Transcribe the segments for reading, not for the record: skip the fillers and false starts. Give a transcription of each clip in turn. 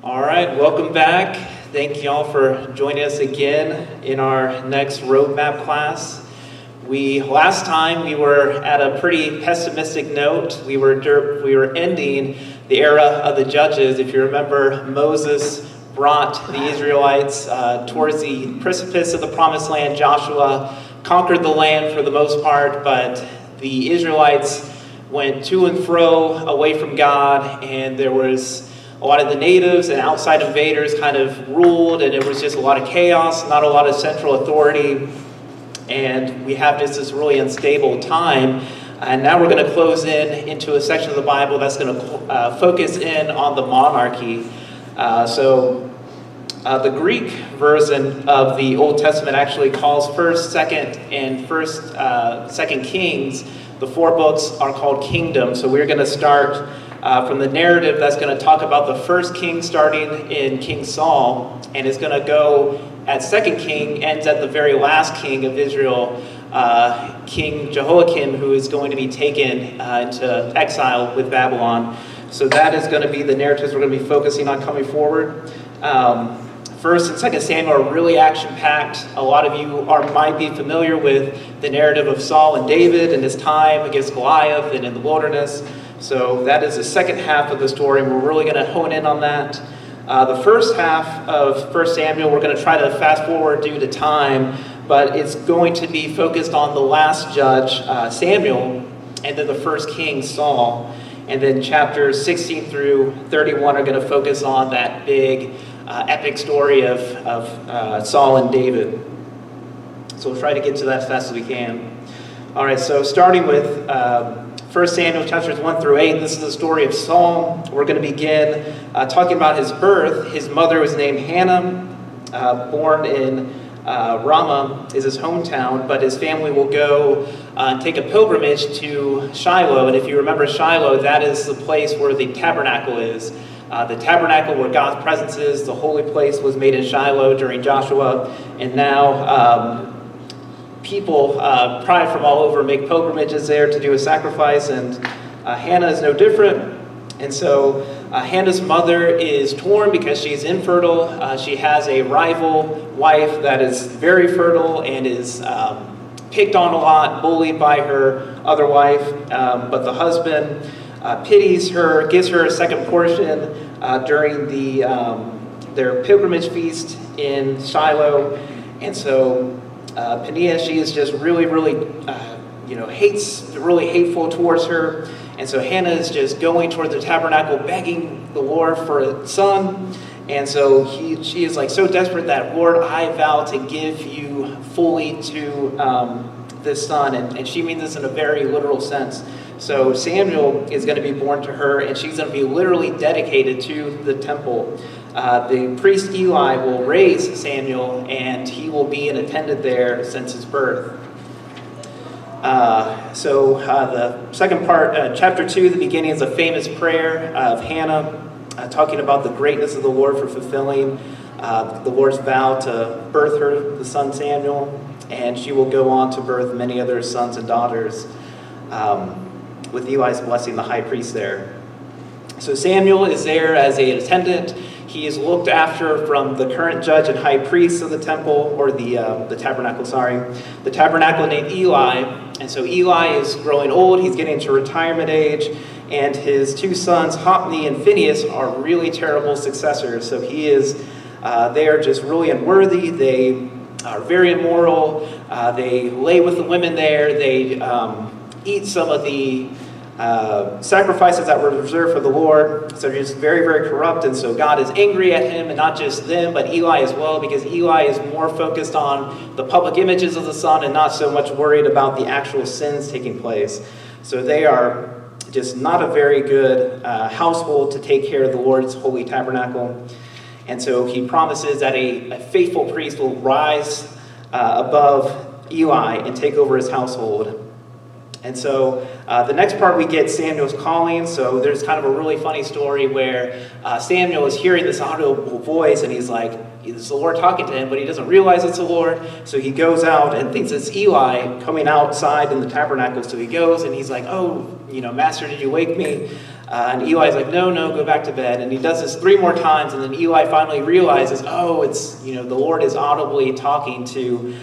All right, welcome back. Thank y'all for joining us again in our next roadmap class. Last time we were at a pretty pessimistic note. We were ending the era of the judges. If you remember, Moses brought the Israelites towards the precipice of the promised land. Joshua conquered the land for the most part, but the Israelites went to and fro away from God, and there was a lot of the natives and outside invaders kind of ruled, and it was just a lot of chaos, not a lot of central authority, and we have just this really unstable time. And now we're going to close into a section of the Bible that's going to focus in on the monarchy. The Greek version of the Old Testament actually calls 1st, 2nd, and 2nd Kings. The 4 books are called kingdoms. So we're going to start from the narrative that's going to talk about the first king starting in King Saul, and it's going to go at 2nd King, ends at the very last king of Israel, King Jehoiakim, who is going to be taken into exile with Babylon. So that is going to be the narratives we're going to be focusing on coming forward. 1st and 2nd Samuel are really action-packed. A lot of you might be familiar with the narrative of Saul and David and his time against Goliath and in the wilderness. So that is the second half of the story. We're really going to hone in on that. The first half of 1 Samuel, we're going to try to fast forward due to time, but it's going to be focused on the last judge, Samuel, and then the first king, Saul. And then chapters 16 through 31 are going to focus on that big epic story of Saul and David. So we'll try to get to that as fast as we can. All right, so starting with 1 Samuel chapters 1 through 8, this is the story of Saul. We're going to begin talking about his birth. His mother was named Hannah, born in Ramah is his hometown, but his family will go and take a pilgrimage to Shiloh. And if you remember Shiloh, that is the place where the tabernacle is. The tabernacle where God's presence is, the holy place, was made in Shiloh during Joshua. And now people probably from all over make pilgrimages there to do a sacrifice, and Hannah is no different. And so Hannah's mother is torn because she's infertile. She has a rival wife that is very fertile and is picked on a lot, bullied by her other wife. But the husband pities her, gives her a second portion during their pilgrimage feast in Shiloh. And so Peninnah, she is just really hateful towards her. And so Hannah is just going towards the tabernacle, begging the Lord for a son. And so she is like so desperate that, Lord, I vow to give you fully to this son. And she means this in a very literal sense. So Samuel is going to be born to her, and she's going to be literally dedicated to the temple. The priest Eli will raise Samuel, and he will be an attendant there since his birth. The second part, chapter 2, the beginning is a famous prayer of Hannah, talking about the greatness of the Lord for fulfilling the Lord's vow to birth her the son Samuel, and she will go on to birth many other sons and daughters, with Eli's blessing, the high priest there. So Samuel is there as an attendant. He is looked after from the current judge and high priest of the temple, or the tabernacle, the tabernacle named Eli. And so Eli is growing old. He's getting to retirement age. And his 2 sons, Hophni and Phinehas, are really terrible successors. So they are just really unworthy. They are very immoral. They lay with the women there. They eat some of the sacrifices that were reserved for the Lord. So they're just very, very corrupt. And so God is angry at him, and not just them, but Eli as well, because Eli is more focused on the public images of the son and not so much worried about the actual sins taking place. So they are just not a very good household to take care of the Lord's holy tabernacle. And so he promises that a faithful priest will rise above Eli and take over his household. And so the next part we get Samuel's calling. So there's kind of a really funny story where Samuel is hearing this audible voice, and he's like, it's the Lord talking to him, but he doesn't realize it's the Lord. So he goes out and thinks it's Eli coming outside in the tabernacle. So he goes and he's like, oh, Master, did you wake me? And Eli's like, no, go back to bed. And he does this 3 more times, and then Eli finally realizes, oh, it's, the Lord is audibly talking to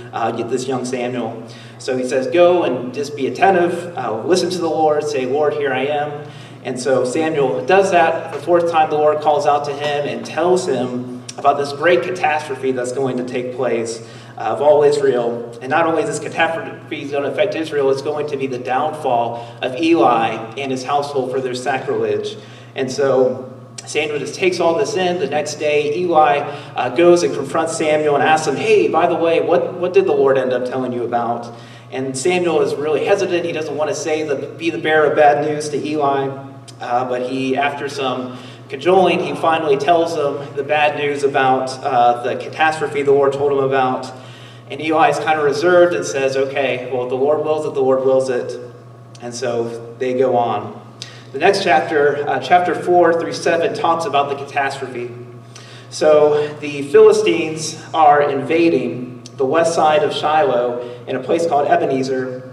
this young Samuel. So he says, go and just be attentive, listen to the Lord, say, Lord, here I am. And so Samuel does that. The 4th time the Lord calls out to him and tells him about this great catastrophe that's going to take place of all Israel. And not only is this catastrophe going to affect Israel, it's going to be the downfall of Eli and his household for their sacrilege. And so Samuel just takes all this in. The next day, Eli goes and confronts Samuel and asks him, hey, by the way, what did the Lord end up telling you about? And Samuel is really hesitant. He doesn't want to be the bearer of bad news to Eli. But he, after some cajoling, he finally tells him the bad news about the catastrophe the Lord told him about. And Eli is kind of reserved and says, okay, well, if the Lord wills it, the Lord wills it. And so they go on. The next chapter, chapter 4 through 7, talks about the catastrophe. So the Philistines are invading the west side of Shiloh in a place called Ebenezer.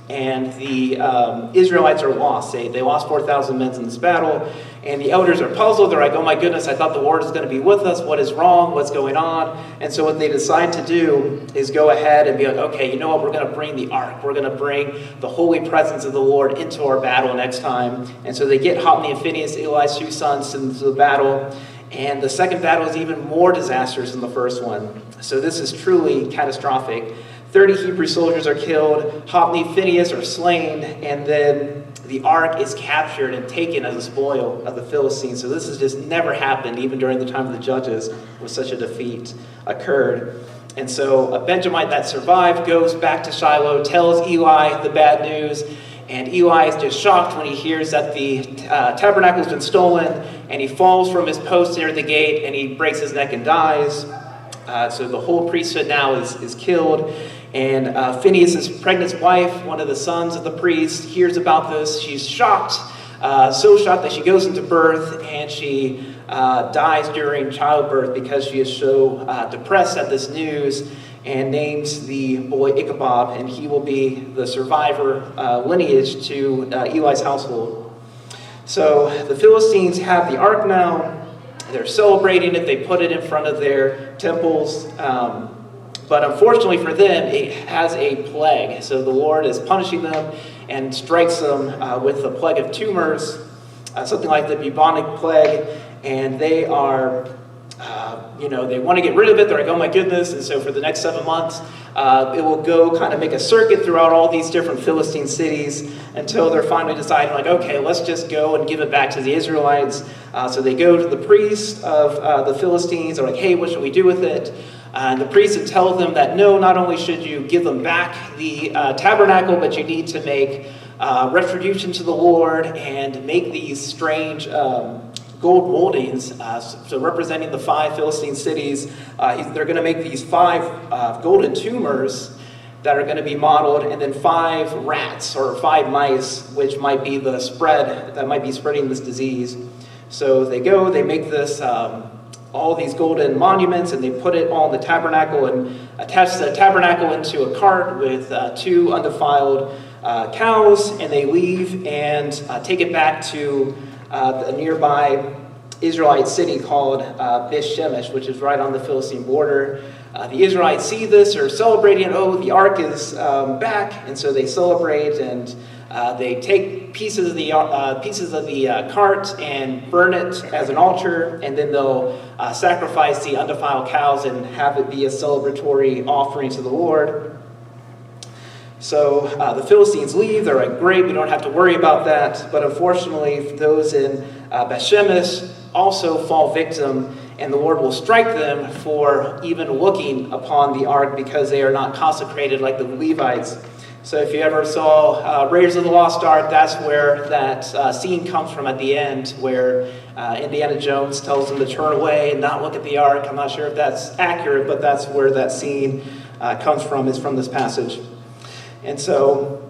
And the Israelites are lost. They lost 4,000 men in this battle. And the elders are puzzled. They're like, oh my goodness, I thought the Lord was going to be with us. What is wrong? What's going on? And so what they decide to do is go ahead and be like, okay, you know what? We're going to bring the ark. We're going to bring the holy presence of the Lord into our battle next time. And so they get Hophni and Phinehas, Eli's 2 sons, into the battle. And the second battle is even more disastrous than the first one. So this is truly catastrophic. 30 Hebrew soldiers are killed, Hophni and Phinehas are slain, and then the ark is captured and taken as a spoil of the Philistines. So this has just never happened, even during the time of the judges, when such a defeat occurred. And so a Benjamite that survived goes back to Shiloh, tells Eli the bad news, and Eli is just shocked when he hears that the tabernacle has been stolen, and he falls from his post near the gate, and he breaks his neck and dies. So the whole priesthood now is killed. And Phinehas' pregnant wife, one of the sons of the priest, hears about this. She's shocked, so shocked that she goes into birth, and she dies during childbirth because she is so depressed at this news, and names the boy Ichabod, and he will be the survivor lineage to Eli's household. So the Philistines have the ark now. They're celebrating it. They put it in front of their temples. But unfortunately for them, it has a plague. So the Lord is punishing them and strikes them with the plague of tumors, something like the bubonic plague. And they are, they want to get rid of it. They're like, oh my goodness. And so for the next 7 months, it will go kind of make a circuit throughout all these different Philistine cities until they're finally deciding, like, okay, let's just go and give it back to the Israelites. So they go to the priest of the Philistines. They're like, hey, what should we do with it? And the priest would tell them that, no, not only should you give them back the tabernacle, but you need to make retribution to the Lord and make these strange gold moldings, so representing the 5 Philistine cities. They're going to make these 5 golden tumors that are going to be modeled, and then 5 rats or 5 mice, which might be the spread that might be spreading this disease. So they go, they make this all these golden monuments, and they put it all in the tabernacle and attach the tabernacle into a cart with 2 undefiled cows, and they leave and take it back to a nearby Israelite city called Beth-Shemesh, which is right on the Philistine border. The Israelites see this, are celebrating, oh, the ark is back, and so they celebrate, and they take pieces of the cart and burn it as an altar, and then they'll sacrifice the undefiled cows and have it be a celebratory offering to the Lord. So the Philistines leave. They're like, great, we don't have to worry about that. But unfortunately, those in Beth-Shemesh also fall victim, and the Lord will strike them for even looking upon the ark because they are not consecrated like the Levites. So if you ever saw Raiders of the Lost Ark, that's where that scene comes from at the end, where Indiana Jones tells them to turn away and not look at the ark. I'm not sure if that's accurate, but that's where that scene comes from, is from this passage. And so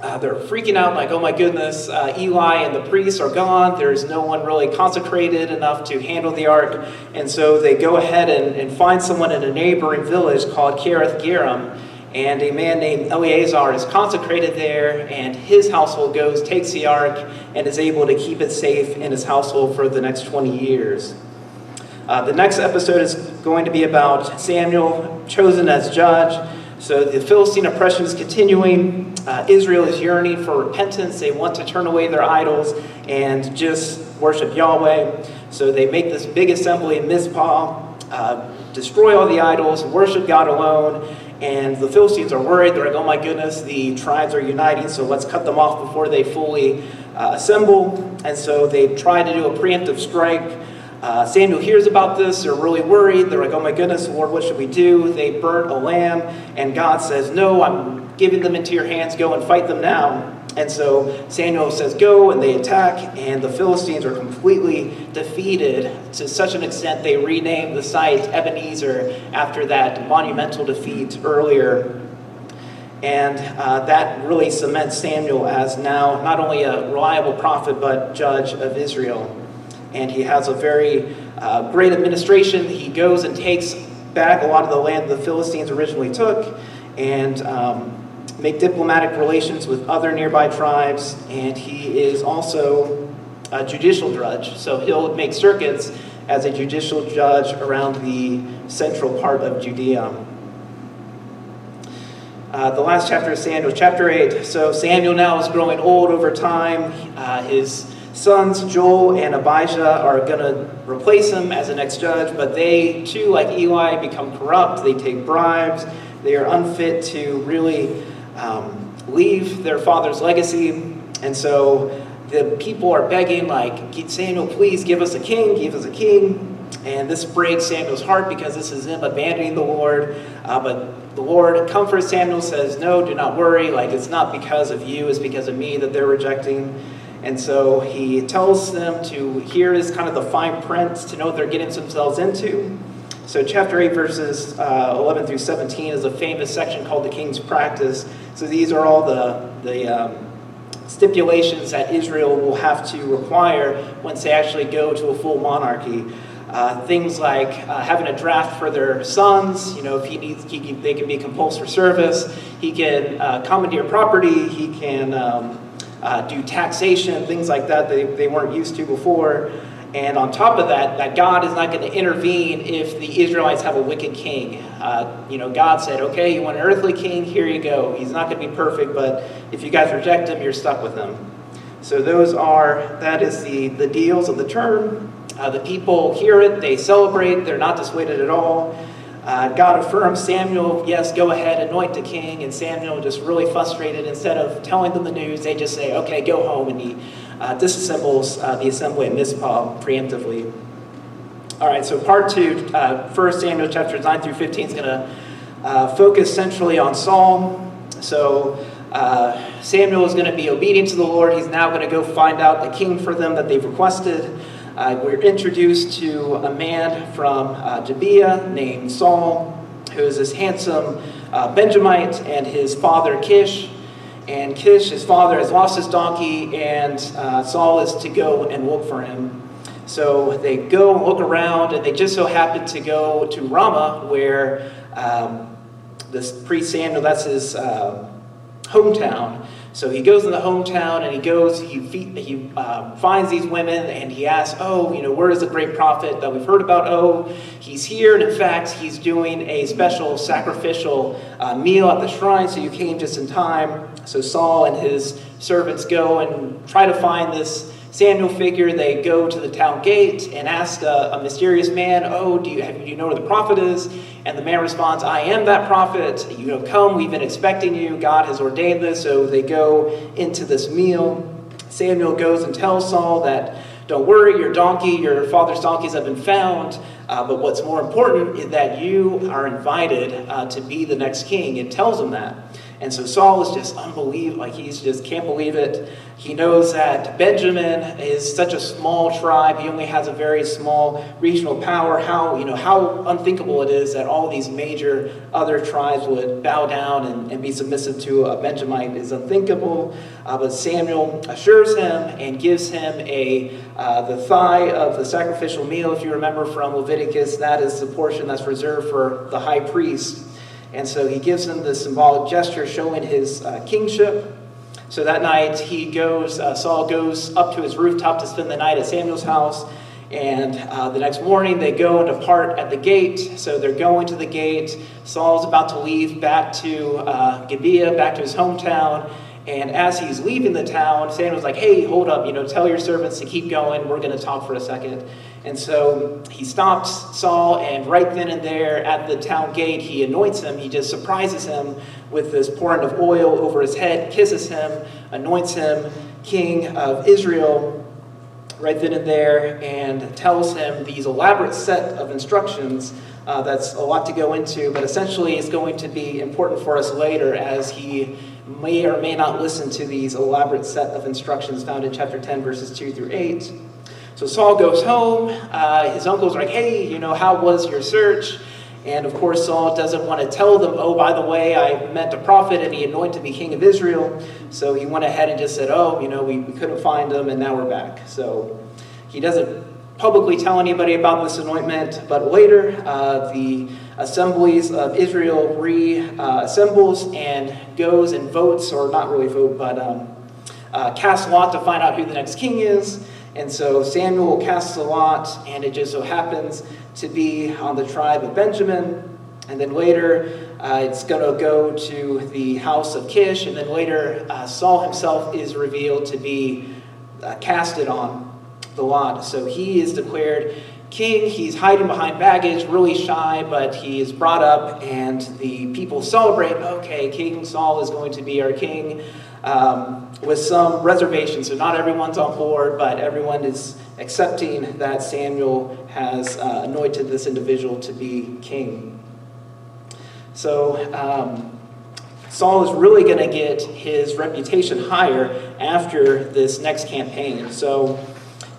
they're freaking out like, oh my goodness, Eli and the priests are gone. There's no one really consecrated enough to handle the ark. And so they go ahead and find someone in a neighboring village called Kiriath-Jearim. And a man named Eleazar is consecrated there, and his household goes, takes the ark, and is able to keep it safe in his household for the next 20 years. The next episode is going to be about Samuel chosen as judge. So the Philistine oppression is continuing. Israel is yearning for repentance. They want to turn away their idols and just worship Yahweh. So they make this big assembly in Mizpah, destroy all the idols, worship God alone. And the Philistines are worried. They're like, oh my goodness, the tribes are uniting, so let's cut them off before they fully assemble. And so they try to do a preemptive strike. Samuel hears about this. They're really worried. They're like, oh my goodness, Lord, what should we do? They burnt a lamb, and God says, no, I'm giving them into your hands. Go and fight them now. And so Samuel says, go, and they attack, and the Philistines are completely defeated to such an extent they renamed the site Ebenezer after that monumental defeat earlier. And that really cements Samuel as now not only a reliable prophet, but judge of Israel. And he has a very great administration. He goes and takes back a lot of the land the Philistines originally took, and make diplomatic relations with other nearby tribes. And he is also a judicial judge. So he'll make circuits as a judicial judge around the central part of Judea. The last chapter of Samuel, chapter 8. So Samuel now is growing old over time. His sons, Joel and Abijah, are going to replace him as the next judge, but they, too, like Eli, become corrupt. They take bribes. They are unfit to really leave their father's legacy. And so the people are begging, like, Samuel, please give us a king, give us a king. And this breaks Samuel's heart because this is him abandoning the Lord. But the Lord comforts Samuel, says, no, do not worry. Like, it's not because of you, it's because of me that they're rejecting. And so he tells them to, here is kind of the fine print to know what they're getting themselves into. So chapter 8, verses 11 through 17 is a famous section called the King's Practice. So these are all the stipulations that Israel will have to require once they actually go to a full monarchy. Things like having a draft for their sons. You know, if he needs, they can be compulsed for service. He can commandeer property. He can do taxation, things like that they weren't used to before. And on top of that, that God is not going to intervene if the Israelites have a wicked king. God said, okay, you want an earthly king? Here you go. He's not going to be perfect, but if you guys reject him, you're stuck with him. So that is the deals of the term. The people hear it, they celebrate, they're not dissuaded at all. God affirms Samuel, yes, go ahead, anoint the king. And Samuel, just really frustrated, instead of telling them the news, they just say, okay, go home. And he disassembles the assembly at Mizpah preemptively. All right, so part 2, 1 Samuel chapters 9 through 15 is going to focus centrally on Saul. So Samuel is going to be obedient to the Lord. He's now going to go find out a king for them that they've requested. We're introduced to a man from Gibeah named Saul, who is this handsome Benjamite, and his father Kish. And Kish, his father, has lost his donkey, and Saul is to go and look for him. So they go and look around, and they just so happen to go to Ramah, where this priest Samuel, that's his hometown. So he goes in the hometown, and he finds these women, and he asks, where is the great prophet that we've heard about? He's here, and in fact, he's doing a special sacrificial meal at the shrine, so you came just in time. So Saul and his servants go and try to find this Samuel figure. They go to the town gate and ask a mysterious man, do you know where the prophet is? And the man responds, I am that prophet. Come, we've been expecting you. God has ordained this. So they go into this meal. Samuel goes and tells Saul that, don't worry, your father's donkeys have been found. But what's more important is that you are invited to be the next king. It tells him that. And so Saul is just unbelievable, he just can't believe it. He knows that Benjamin is such a small tribe. He only has a very small regional power. How unthinkable it is that all these major other tribes would bow down and be submissive to a Benjamite is unthinkable. But Samuel assures him and gives him the thigh of the sacrificial meal. If you remember from Leviticus, that is the portion that's reserved for the high priest. And so he gives him the symbolic gesture showing his kingship. So that night Saul goes up to his rooftop to spend the night at Samuel's house. And the next morning they go and depart at the gate. So they're going to the gate. Saul's about to leave back to Gibeah, back to his hometown. And as he's leaving the town, Samuel's like, hey, hold up, tell your servants to keep going. We're going to talk for a second. And so he stops Saul, and right then and there at the town gate, he anoints him. He just surprises him with this pouring of oil over his head, kisses him, anoints him king of Israel right then and there, and tells him these elaborate set of instructions. That's a lot to go into, but essentially it's going to be important for us later as he may or may not listen to these elaborate set of instructions found in chapter 10, verses 2 through 8. So Saul goes home. His uncle's like, hey, how was your search? And of course, Saul doesn't want to tell them, oh, by the way, I met a prophet and he anointed me king of Israel. So he went ahead and just said, oh, we couldn't find him and now we're back. So he doesn't publicly tell anybody about this anointment, but later the assemblies of Israel reassembles and goes and votes, or not really vote, but casts a lot to find out who the next king is. And so Samuel casts a lot, and it just so happens to be on the tribe of Benjamin. And then later it's going to go to the house of Kish, and then later Saul himself is revealed to be casted on the lot. So he is declared king. He's hiding behind baggage, really shy, but he is brought up, and the people celebrate. Okay, King Saul is going to be our king, with some reservations. So not everyone's on board, but everyone is accepting that Samuel has anointed this individual to be king. So Saul is really going to get his reputation higher after this next campaign. So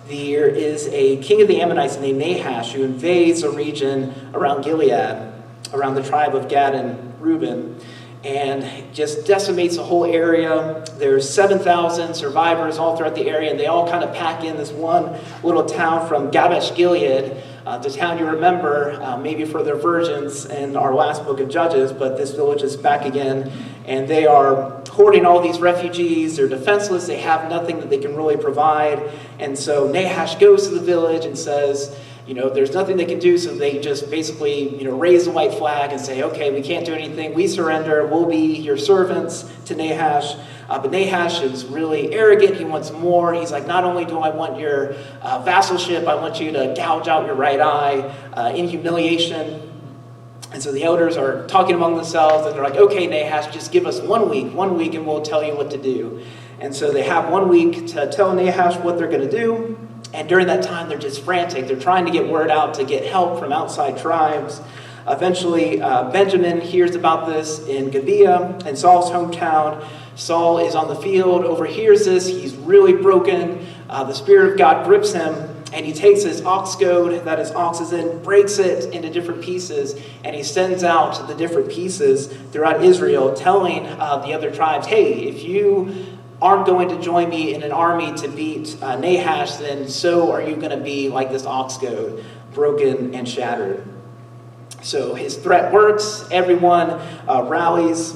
there is a king of the Ammonites named Nahash who invades a region around Gilead, around the tribe of Gad and Reuben, and just decimates the whole area. There's 7,000 survivors all throughout the area, and they all kind of pack in this one little town from Jabesh Gilead, the town you remember maybe for their versions in our last book of Judges, but this village is back again, and they are hoarding all these refugees. They're defenseless. They have nothing that they can really provide. And so Nahash goes to the village and says, there's nothing they can do. So they just basically, raise the white flag and say, okay, we can't do anything. We surrender. We'll be your servants to Nahash. But Nahash is really arrogant. He wants more. He's like, not only do I want your vassalship, I want you to gouge out your right eye in humiliation. And so the elders are talking among themselves, and they're like, okay, Nahash, just give us 1 week, and we'll tell you what to do. And so they have 1 week to tell Nahash what they're going to do. And during that time, they're just frantic. They're trying to get word out to get help from outside tribes. Eventually, Benjamin hears about this in Gibeah, in Saul's hometown. Saul is on the field, overhears this. He's really broken. The Spirit of God grips him. And he takes his ox goad that his ox is in, breaks it into different pieces, and he sends out the different pieces throughout Israel, telling the other tribes, hey, if you aren't going to join me in an army to beat Nahash, then so are you going to be like this ox goad, broken and shattered. So his threat works. Everyone rallies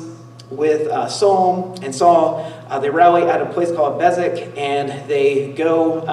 with Saul, and Saul, they rally at a place called Bezek, and they go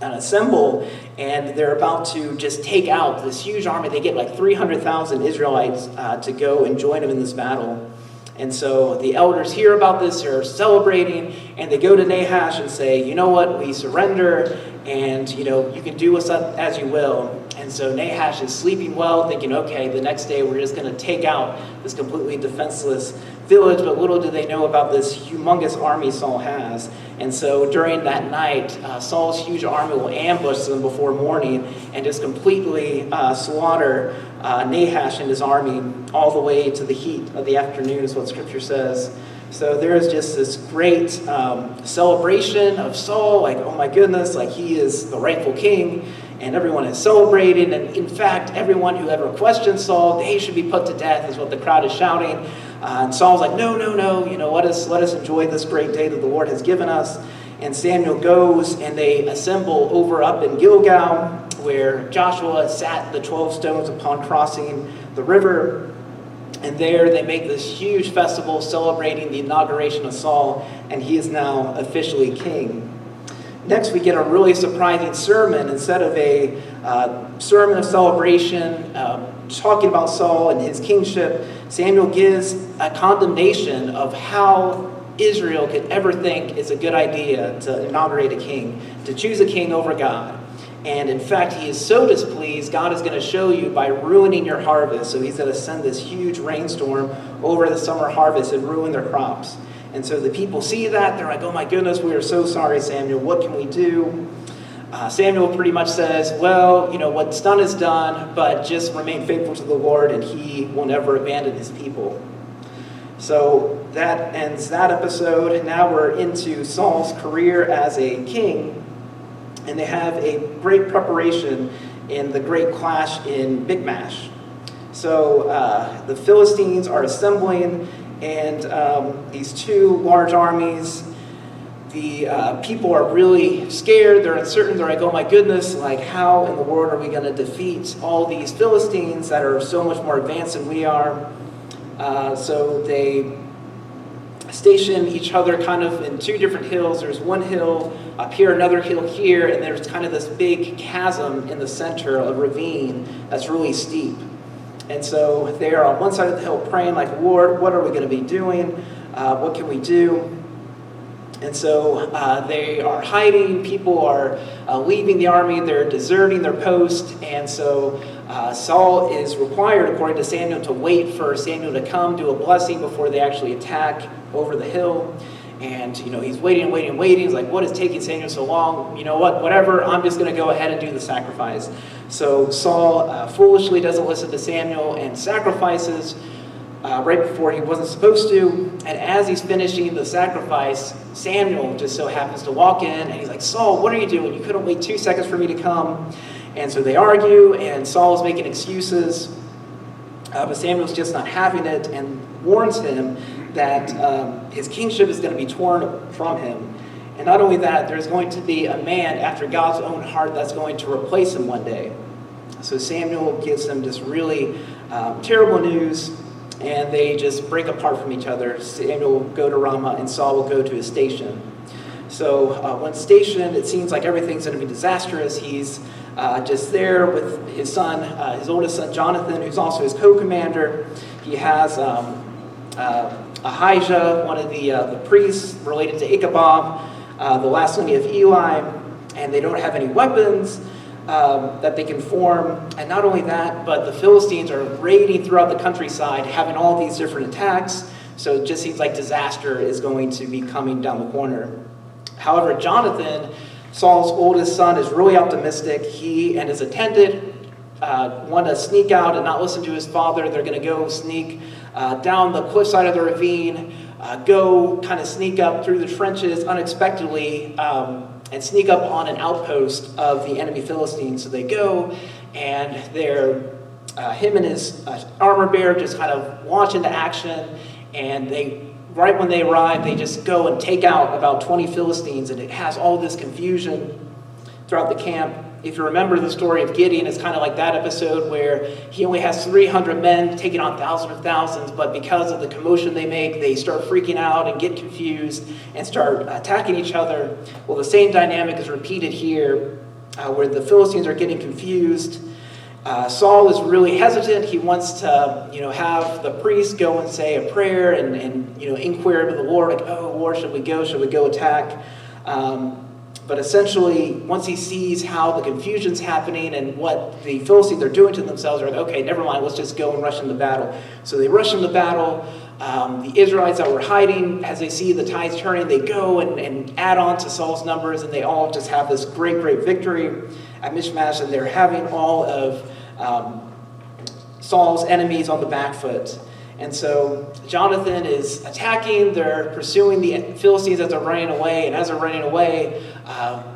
and assemble, and they're about to just take out this huge army. They get like 300,000 Israelites to go and join them in this battle. And so the elders hear about this, they're celebrating, and they go to Nahash and say, you know what, we surrender, and you can do with us as you will. And so Nahash is sleeping well, thinking, okay, the next day we're just going to take out this completely defenseless village. But little do they know about this humongous army Saul has. And so during that night, Saul's huge army will ambush them before morning and just completely slaughter Nahash and his army all the way to the heat of the afternoon, is what Scripture says. So there is just this great celebration of Saul, like, oh my goodness, like he is the rightful king. And everyone is celebrating, and in fact, everyone who ever questioned Saul, they should be put to death, is what the crowd is shouting. And Saul's like, no, let us enjoy this great day that the Lord has given us. And Samuel goes, and they assemble over up in Gilgal, where Joshua sat the 12 stones upon crossing the river. And there they make this huge festival celebrating the inauguration of Saul, and he is now officially king. Next, we get a really surprising sermon. Instead of a sermon of celebration, talking about Saul and his kingship, Samuel gives a condemnation of how Israel could ever think it's a good idea to inaugurate a king, to choose a king over God. And in fact, he is so displeased, God is going to show you by ruining your harvest. So he's going to send this huge rainstorm over the summer harvest and ruin their crops. And so the people see that, they're like, oh my goodness, we are so sorry, Samuel, what can we do? Samuel pretty much says, well, what's done is done, but just remain faithful to the Lord, and he will never abandon his people. So that ends that episode. Now we're into Saul's career as a king, and they have a great preparation in the great clash in Michmash. So the Philistines are assembling, and these two large armies, the people are really scared, they're uncertain, they're like, oh my goodness, like how in the world are we going to defeat all these Philistines that are so much more advanced than we are? So they station each other kind of in two different hills. There's one hill up here, another hill here, and there's kind of this big chasm in the center, a ravine that's really steep. And so they are on one side of the hill praying like, Lord, what are we going to be doing? What can we do? And so they are hiding. People are leaving the army. They're deserting their post. And so Saul is required, according to Samuel, to wait for Samuel to come, do a blessing before they actually attack over the hill. And, he's waiting. He's like, what is taking Samuel so long? You know what? Whatever. I'm just going to go ahead and do the sacrifice. So Saul foolishly doesn't listen to Samuel and sacrifices right before he wasn't supposed to. And as he's finishing the sacrifice, Samuel just so happens to walk in, and he's like, Saul, what are you doing? You couldn't wait 2 seconds for me to come. And so they argue, and Saul is making excuses. But Samuel's just not having it and warns him that his kingship is going to be torn from him. And not only that, there's going to be a man after God's own heart that's going to replace him one day. So Samuel gives them just really terrible news, and they just break apart from each other. Samuel will go to Ramah, and Saul will go to his station. So when stationed, it seems like everything's going to be disastrous. He's just there with his son, his oldest son, Jonathan, who's also his co-commander. He has Ahijah, one of the priests related to Ichabod, the last lineage of Eli, and they don't have any weapons that they can form. And not only that, but the Philistines are raiding throughout the countryside, having all these different attacks. So it just seems like disaster is going to be coming down the corner. However, Jonathan, Saul's oldest son, is really optimistic. He and his attendant want to sneak out and not listen to his father. They're going to go sneak down the cliffside of the ravine, go kind of sneak up through the trenches unexpectedly, and sneak up on an outpost of the enemy Philistines. So they go, and him and his armor bearer just kind of launch into action, and right when they arrive, they just go and take out about 20 Philistines, and it has all this confusion throughout the camp. If you remember the story of Gideon, it's kind of like that episode where he only has 300 men taking on thousands of thousands, but because of the commotion they make, they start freaking out and get confused and start attacking each other. Well, the same dynamic is repeated here, where the Philistines are getting confused. Saul is really hesitant. He wants to, have the priest go and say a prayer and inquire to the Lord, like, oh, Lord, should we go attack? But essentially, once he sees how the confusion's happening and what the Philistines are doing to themselves, they're like, okay, never mind, let's just go and rush into battle. So they rush into battle. The Israelites that were hiding, as they see the tides turning, they go and add on to Saul's numbers, and they all just have this great, great victory at Michmash, and they're having all of Saul's enemies on the back foot. And so Jonathan is attacking, they're pursuing the Philistines as they're running away, and as they're running away,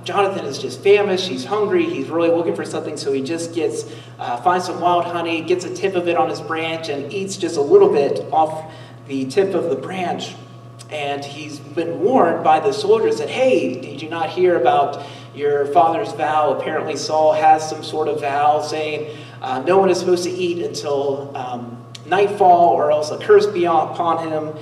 Jonathan is just famished, he's hungry, he's really looking for something, so he just finds some wild honey, gets a tip of it on his branch, and eats just a little bit off the tip of the branch. And he's been warned by the soldiers that, hey, did you not hear about your father's vow? Apparently Saul has some sort of vow saying no one is supposed to eat until nightfall or else a curse be upon him.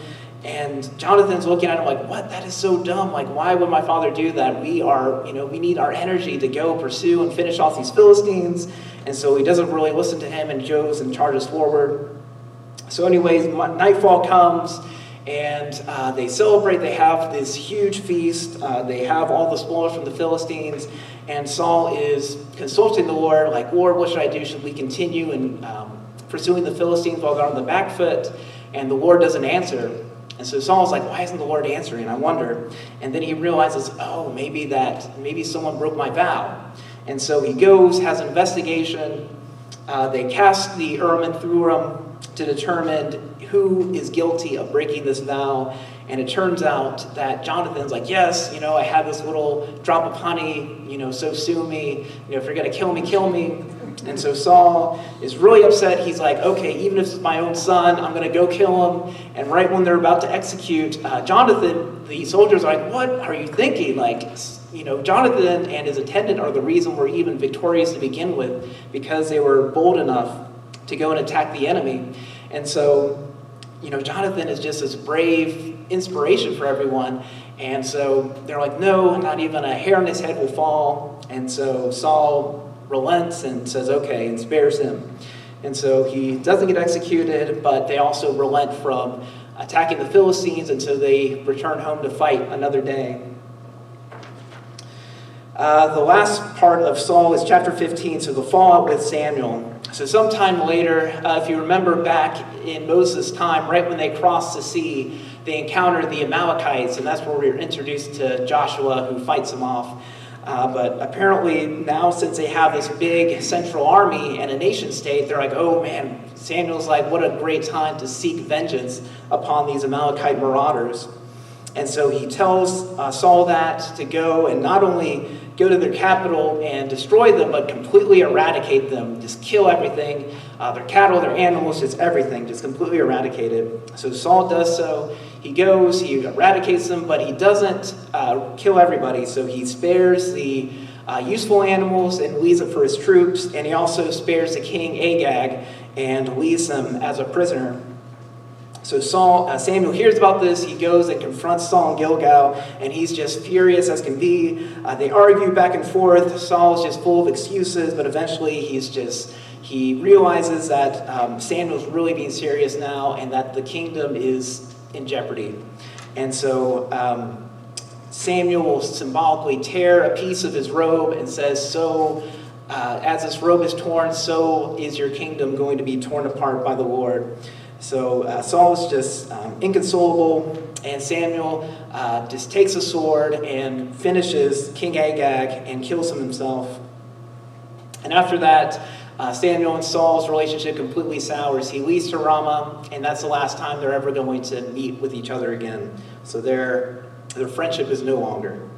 And Jonathan's looking at him like, what? That is so dumb. Like, why would my father do that? We need our energy to go pursue and finish off these Philistines. And so he doesn't really listen to him and goes and charges forward. So anyways, nightfall comes and they celebrate. They have this huge feast. They have all the spoils from the Philistines. And Saul is consulting the Lord, like, Lord, what should I do? Should we continue in pursuing the Philistines while they're on the back foot? And the Lord doesn't answer. And so Saul's like, why isn't the Lord answering? I wonder. And then he realizes, oh, maybe someone broke my vow. And so he goes, has an investigation. They cast the Urim and Thummim to determine who is guilty of breaking this vow. And it turns out that Jonathan's like, yes, I had this little drop of honey, so sue me. If you're going to kill me, kill me. And so Saul is really upset. He's like, okay, even if it's my own son, I'm going to go kill him. And right when they're about to execute Jonathan, the soldiers are like, what are you thinking? Like, Jonathan and his attendant are the reason we're even victorious to begin with, because they were bold enough to go and attack the enemy. And so, Jonathan is just this brave inspiration for everyone. And so they're like, no, not even a hair on his head will fall. And so Saul relents and says, okay, and spares him. And so he doesn't get executed, but they also relent from attacking the Philistines, and so they return home to fight another day. The last part of Saul is chapter 15, so the fallout with Samuel. So sometime later, if you remember back in Moses' time, right when they crossed the sea, they encountered the Amalekites, and that's where we were introduced to Joshua, who fights them off. But apparently now, since they have this big central army and a nation state, they're like, oh man, Samuel's like, what a great time to seek vengeance upon these Amalekite marauders. And so he tells Saul that to go and not only go to their capital and destroy them, but completely eradicate them, just kill everything, their cattle, their animals, just everything, just completely eradicated. So Saul does so. He goes, he eradicates them, but he doesn't kill everybody. So he spares the useful animals and leaves it for his troops, and he also spares the king Agag and leaves him as a prisoner. So Samuel hears about this. He goes and confronts Saul in Gilgal, and he's just furious as can be. They argue back and forth. Saul's just full of excuses, but eventually he realizes that Samuel's really being serious now, and that the kingdom is in jeopardy. And so Samuel will symbolically tear a piece of his robe and says, so as this robe is torn, so is your kingdom going to be torn apart by the Lord. So Saul is just inconsolable, and Samuel just takes a sword and finishes King Agag and kills him himself. And after that, Samuel and Saul's relationship completely sours. He leaves to Ramah, and that's the last time they're ever going to meet with each other again. So their friendship is no longer.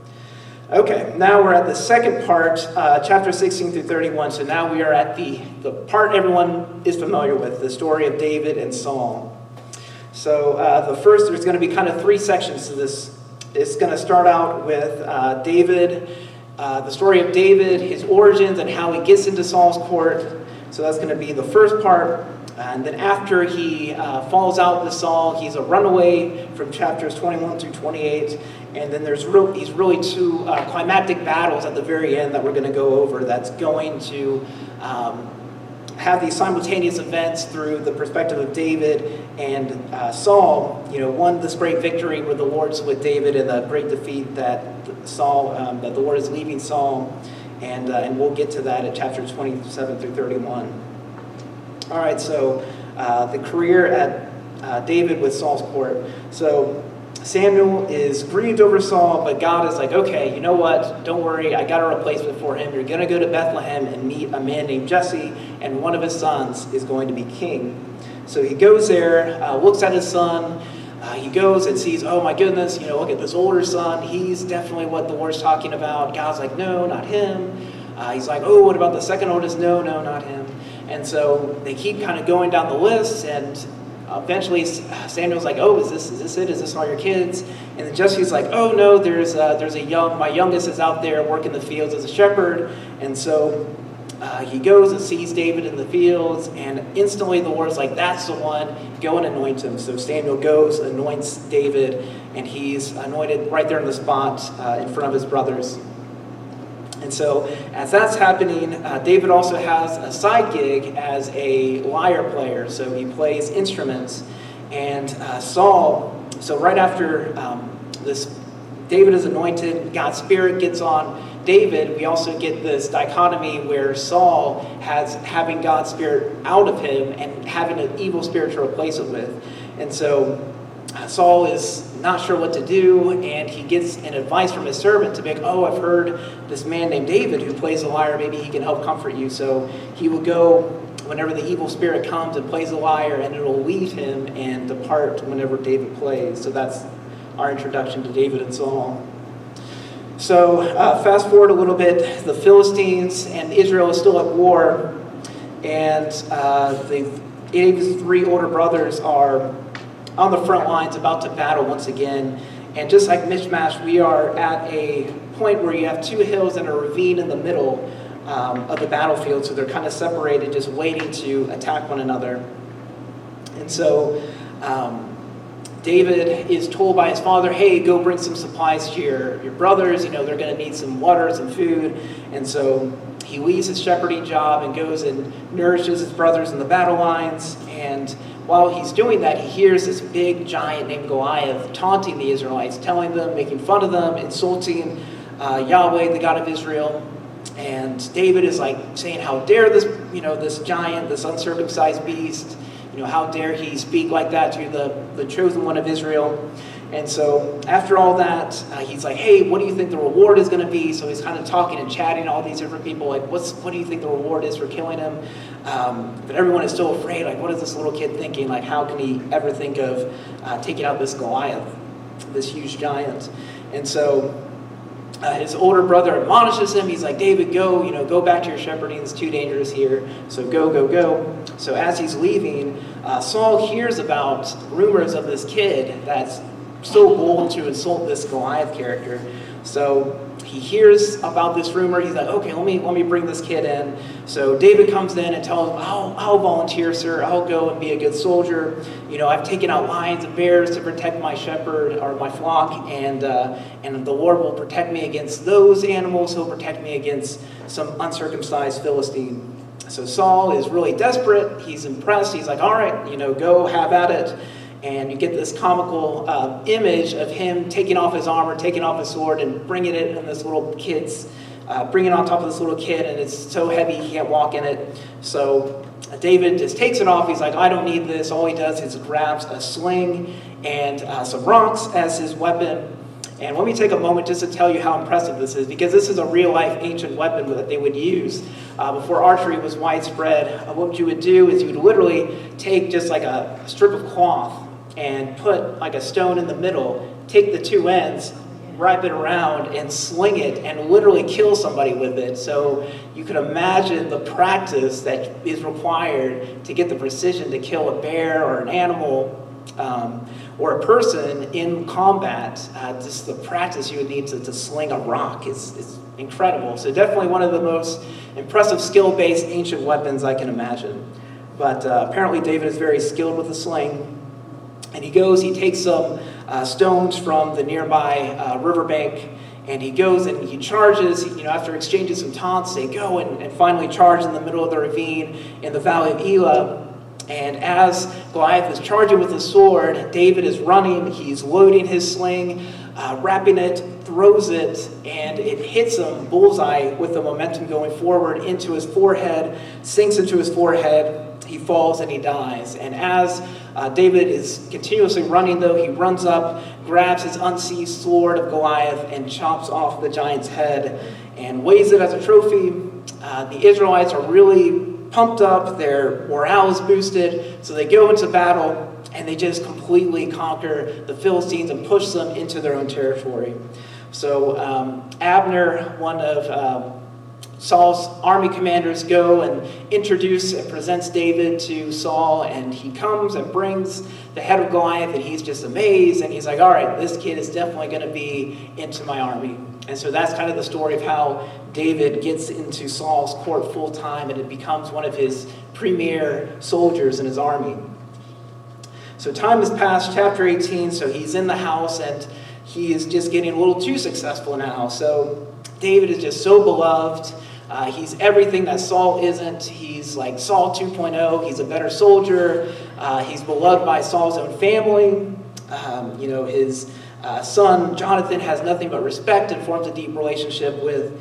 Okay, now we're at the second part, chapter 16 through 31. So now we are at the part everyone is familiar with, the story of David and Saul. So there's going to be kind of three sections to this. It's going to start out with David, the story of David, his origins, and how he gets into Saul's court. So that's going to be the first part. And then after he falls out with Saul, he's a runaway from chapters 21 through 28. And then there's really two climactic battles at the very end that we're going to go over that's going to have these simultaneous events through the perspective of David and Saul. One, this great victory where the Lord's with David, and the great defeat that that the Lord is leaving Saul. And we'll get to that at chapters 27 through 31. All right, so the career at David with Saul's court. So Samuel is grieved over Saul, but God is like, okay, you know what? Don't worry, I got a replacement for him. You're going to go to Bethlehem and meet a man named Jesse, and one of his sons is going to be king. So he goes there, looks at his son. He goes and sees, oh my goodness, look at this older son. He's definitely what the Lord's talking about. God's like, no, not him. He's like, oh, what about the second oldest? No, not him. And so they keep kind of going down the list, and eventually Samuel's like, oh, is this it? Is this all your kids? And then Jesse's like, oh no, my youngest is out there working the fields as a shepherd. And so he goes and sees David in the fields, and instantly the Lord's like, that's the one, go and anoint him. So Samuel goes, anoints David, and he's anointed right there on the spot in front of his brothers. And so as that's happening, David also has a side gig as a lyre player. So he plays instruments. And Saul, so right after this, David is anointed, God's Spirit gets on David. We also get this dichotomy where Saul has having God's Spirit out of him and having an evil spirit to replace it with. And so Saul is not sure what to do, and he gets an advice from his servant to be like, oh, I've heard this man named David who plays the lyre, maybe he can help comfort you. So he will go whenever the evil spirit comes and plays the lyre, and it'll leave him and depart whenever David plays. So that's our introduction to David and Saul. So fast forward a little bit, the Philistines and Israel is still at war, and David's 3 older brothers are on the front lines about to battle once again. And just like Mishmash, we are at a point where you have 2 hills and a ravine in the middle of the battlefield, so they're kind of separated, just waiting to attack one another. And so David is told by his father, hey, go bring some supplies to your brothers, they're going to need some water, some food. And so he leaves his shepherding job and goes and nourishes his brothers in the battle lines. And while he's doing that, he hears this big giant named Goliath taunting the Israelites, telling them, making fun of them, insulting Yahweh, the God of Israel. And David is like saying, how dare this, this giant, this uncircumcised beast, how dare he speak like that to the chosen one of Israel. And so after all that, he's like, hey, what do you think the reward is going to be? So he's kind of talking and chatting to all these different people, like, what do you think the reward is for killing him? But everyone is still afraid, like, what is this little kid thinking? Like, how can he ever think of taking out this Goliath, this huge giant? And so his older brother admonishes him. He's like, David, go back to your shepherding. It's too dangerous here. So go. So as he's leaving, Saul hears about rumors of this kid that's so bold to insult this Goliath character. So he hears about this rumor. He's like, okay, let me bring this kid in. So David comes in and tells him, I'll volunteer, sir. I'll go and be a good soldier. I've taken out lions and bears to protect my shepherd or my flock, and the Lord will protect me against those animals. He'll protect me against some uncircumcised Philistine. So Saul is really desperate. He's impressed. He's like, all right, go have at it. And you get this comical image of him taking off his armor, taking off his sword, and bringing it in this little kid's, bringing it on top of this little kid, and it's so heavy he can't walk in it. So David just takes it off. He's like, I don't need this. All he does is grabs a sling and some rocks as his weapon. And let me take a moment just to tell you how impressive this is, because this is a real-life ancient weapon that they would use before archery was widespread. What you would do is you would literally take just like a strip of cloth and put like a stone in the middle, take the 2 ends, wrap it around, and sling it, and literally kill somebody with it. So you can imagine the practice that is required to get the precision to kill a bear or an animal or a person in combat. Just the practice you would need to sling a rock is incredible. So definitely one of the most impressive skill-based ancient weapons I can imagine. But apparently David is very skilled with the sling. And he takes some stones from the nearby riverbank, and he goes and he charges, after exchanging some taunts, they go and finally charge in the middle of the ravine in the valley of Elah. And as Goliath is charging with his sword, David is running, he's loading his sling, wrapping it, throws it, and it hits him bullseye with the momentum going forward into his forehead, sinks into his forehead. He falls and he dies. And as David is continuously running, though, he runs up, grabs his unsheathed sword of Goliath, and chops off the giant's head and weighs it as a trophy. The Israelites are really pumped up. Their morale is boosted. So they go into battle, and they just completely conquer the Philistines and push them into their own territory. So Abner, one of Saul's army commanders, go and introduce and presents David to Saul, and he comes and brings the head of Goliath, and he's just amazed, and he's like, all right, this kid is definitely going to be into my army. And so that's kind of the story of how David gets into Saul's court full time, and it becomes one of his premier soldiers in his army. So time has passed, chapter 18, so he's in the house, and he is just getting a little too successful now. So David is just so beloved. He's everything that Saul isn't. He's like Saul 2.0. He's a better soldier. He's beloved by Saul's own family. His son Jonathan has nothing but respect and forms a deep relationship with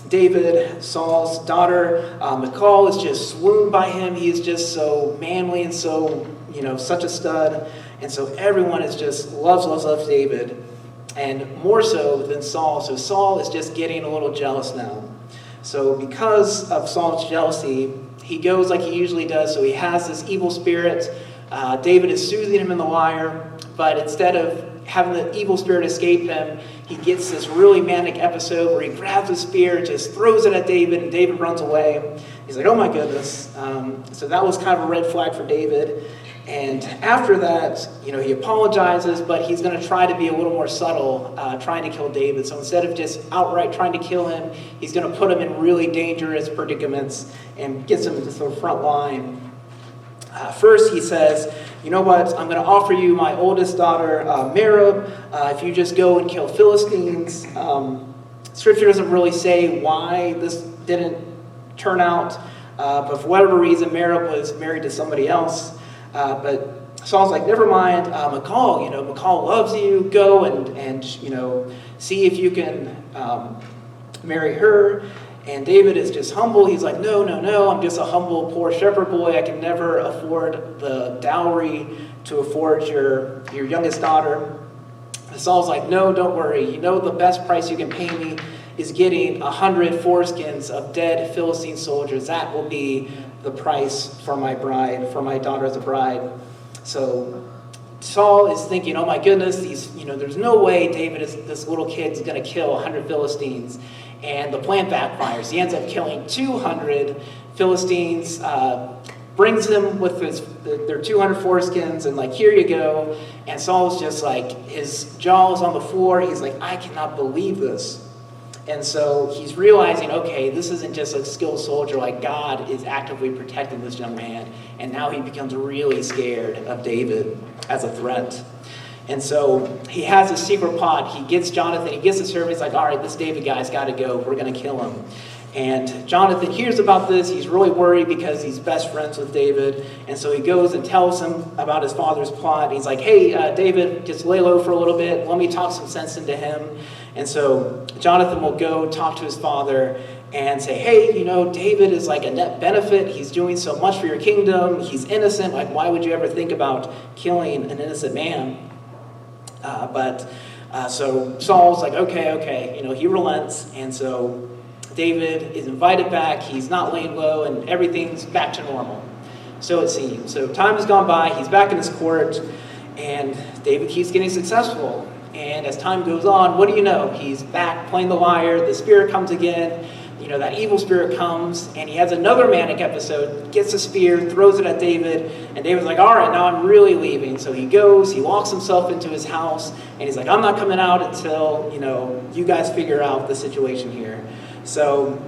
David. Saul's daughter Michal is just swooned by him. He is just so manly and so, such a stud. And so everyone is just loves David. And more so than Saul. So Saul is just getting a little jealous now. So because of Saul's jealousy, he goes like he usually does. So he has this evil spirit. David is soothing him in the lyre. But instead of having the evil spirit escape him, he gets this really manic episode where he grabs a spear, just throws it at David, and David runs away. He's like, oh my goodness. So that was kind of a red flag for David. And after that, he apologizes, but he's going to try to be a little more subtle, trying to kill David. So instead of just outright trying to kill him, he's going to put him in really dangerous predicaments and gets him to the front line. First, he says, you know what, I'm going to offer you my oldest daughter, Merab, if you just go and kill Philistines. Scripture doesn't really say why this didn't turn out, but for whatever reason, Merab was married to somebody else. But Saul's like, never mind, Michal, Michal loves you, go and see if you can marry her. And David is just humble. He's like, no, I'm just a humble, poor shepherd boy. I can never afford the dowry to afford your youngest daughter. And Saul's like, no, don't worry. The best price you can pay me is getting 100 foreskins of dead Philistine soldiers. That will be the price for my bride, for my daughter as a bride. So Saul is thinking, oh my goodness, there's no way this little kid's going to kill 100 Philistines. And the plan backfires. He ends up killing 200 Philistines, brings them with their 200 foreskins, and like, here you go. And Saul's just like, his jaw is on the floor. He's like, I cannot believe this. And so he's realizing, okay, this isn't just a skilled soldier, like God is actively protecting this young man. And now he becomes really scared of David as a threat. And so he has a secret plot. He gets Jonathan, he gets the servant, he's like, all right, this David guy's got to go. We're going to kill him. And Jonathan hears about this. He's really worried because he's best friends with David. And so he goes and tells him about his father's plot. He's like, hey, David, just lay low for a little bit. Let me talk some sense into him. And so Jonathan will go talk to his father and say, hey, David is like a net benefit. He's doing so much for your kingdom. He's innocent. Like, why would you ever think about killing an innocent man? So Saul's like, okay, he relents. And so David is invited back. He's not laying low, and everything's back to normal. So it seems. So time has gone by. He's back in his court, and David keeps getting successful. And as time goes on, what do you know? He's back playing the lyre. The spirit comes again. That evil spirit comes, and he has another manic episode, gets a spear, throws it at David, and David's like, all right, now I'm really leaving. So he goes, he locks himself into his house, and he's like, I'm not coming out until, you guys figure out the situation here. So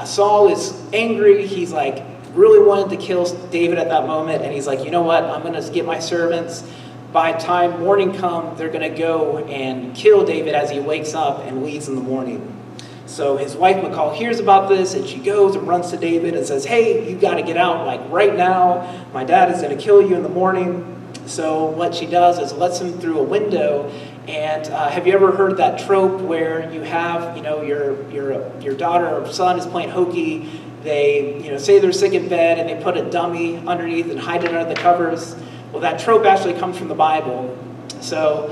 Saul is angry. He's like, really wanted to kill David at that moment, and he's like, you know what, I'm going to get my servants. By the time morning comes, they're going to go and kill David as he wakes up and leaves in the morning. So his wife, Michal, hears about this, and she goes and runs to David and says, hey, you got to get out, like right now. My dad is going to kill you in the morning. So what she does is lets him through a window. And have you ever heard that trope where you have, your daughter or son is playing hokey. They, say they're sick in bed, and they put a dummy underneath and hide it under the covers. Well, that trope actually comes from the Bible. So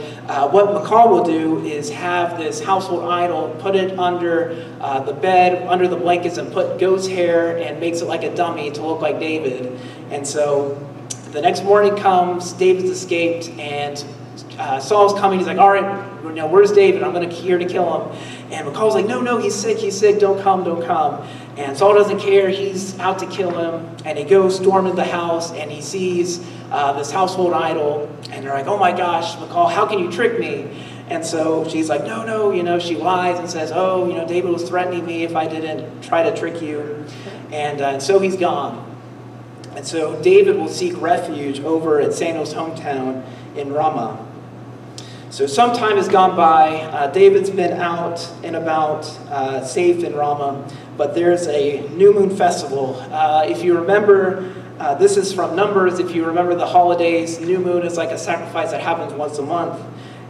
what Michal will do is have this household idol, put it under the bed, under the blankets, and put goat's hair and makes it like a dummy to look like David. And so the next morning comes, David's escaped, and Saul's coming. He's like, all right, where's David? I'm here to kill him. And Michal's like, no, he's sick, don't come. And Saul doesn't care, he's out to kill him. And he goes storming the house, and he sees this household idol. And they're like, oh my gosh, Michal, how can you trick me? And so she's like, no, she lies and says, David was threatening me if I didn't try to trick you. And so he's gone. And so David will seek refuge over at Samuel's hometown in Ramah. So some time has gone by. David's been out and about, safe in Ramah, but there's a new moon festival. If you remember, this is from Numbers. If you remember the holidays, new moon is like a sacrifice that happens once a month,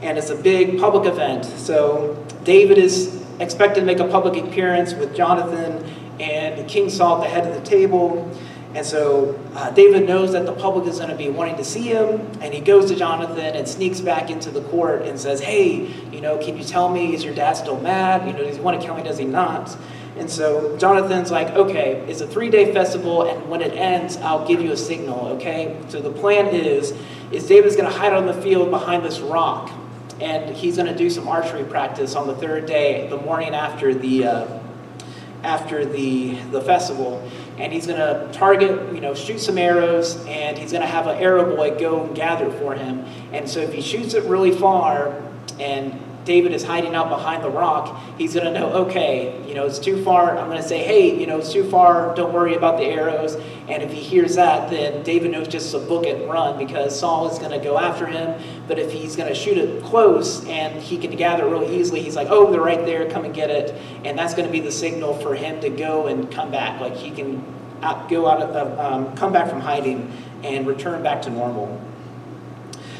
and it's a big public event. So David is expected to make a public appearance with Jonathan and King Saul at the head of the table. And so David knows that the public is going to be wanting to see him, and he goes to Jonathan and sneaks back into the court and says, hey, can you tell me, is your dad still mad? Does he want to kill me, does he not? And so Jonathan's like, okay, it's a 3-day festival, and when it ends, I'll give you a signal, okay? So the plan is David's going to hide on the field behind this rock, and he's going to do some archery practice on the 3rd day, the morning after the festival. And he's going to target, shoot some arrows, and he's going to have an arrow boy go and gather for him. And so if he shoots it really far, and David is hiding out behind the rock, he's going to know, okay, it's too far. I'm going to say, hey, it's too far. Don't worry about the arrows. And if he hears that, then David knows just to book it and run, because Saul is going to go after him. But if he's going to shoot it close and he can gather real easily, he's like, oh, they're right there. Come and get it. And that's going to be the signal for him to go and come back. Like he can come back from hiding and return back to normal.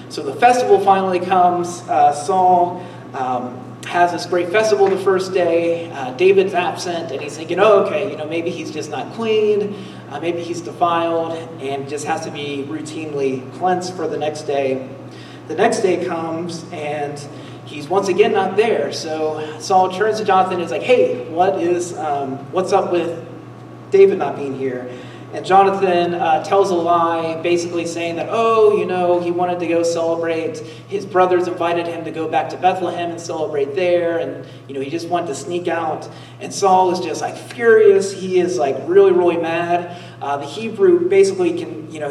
So the festival finally comes. Saul has this great festival the first day. David's absent, and he's thinking, maybe he's just not clean, maybe he's defiled, and just has to be routinely cleansed for the next day. The next day comes, and he's once again not there. So Saul turns to Jonathan and is like, hey, what's up with David not being here? And Jonathan tells a lie, basically saying that, he wanted to go celebrate. His brothers invited him to go back to Bethlehem and celebrate there. And, he just wanted to sneak out. And Saul is just like furious. He is like really, really mad. The Hebrew basically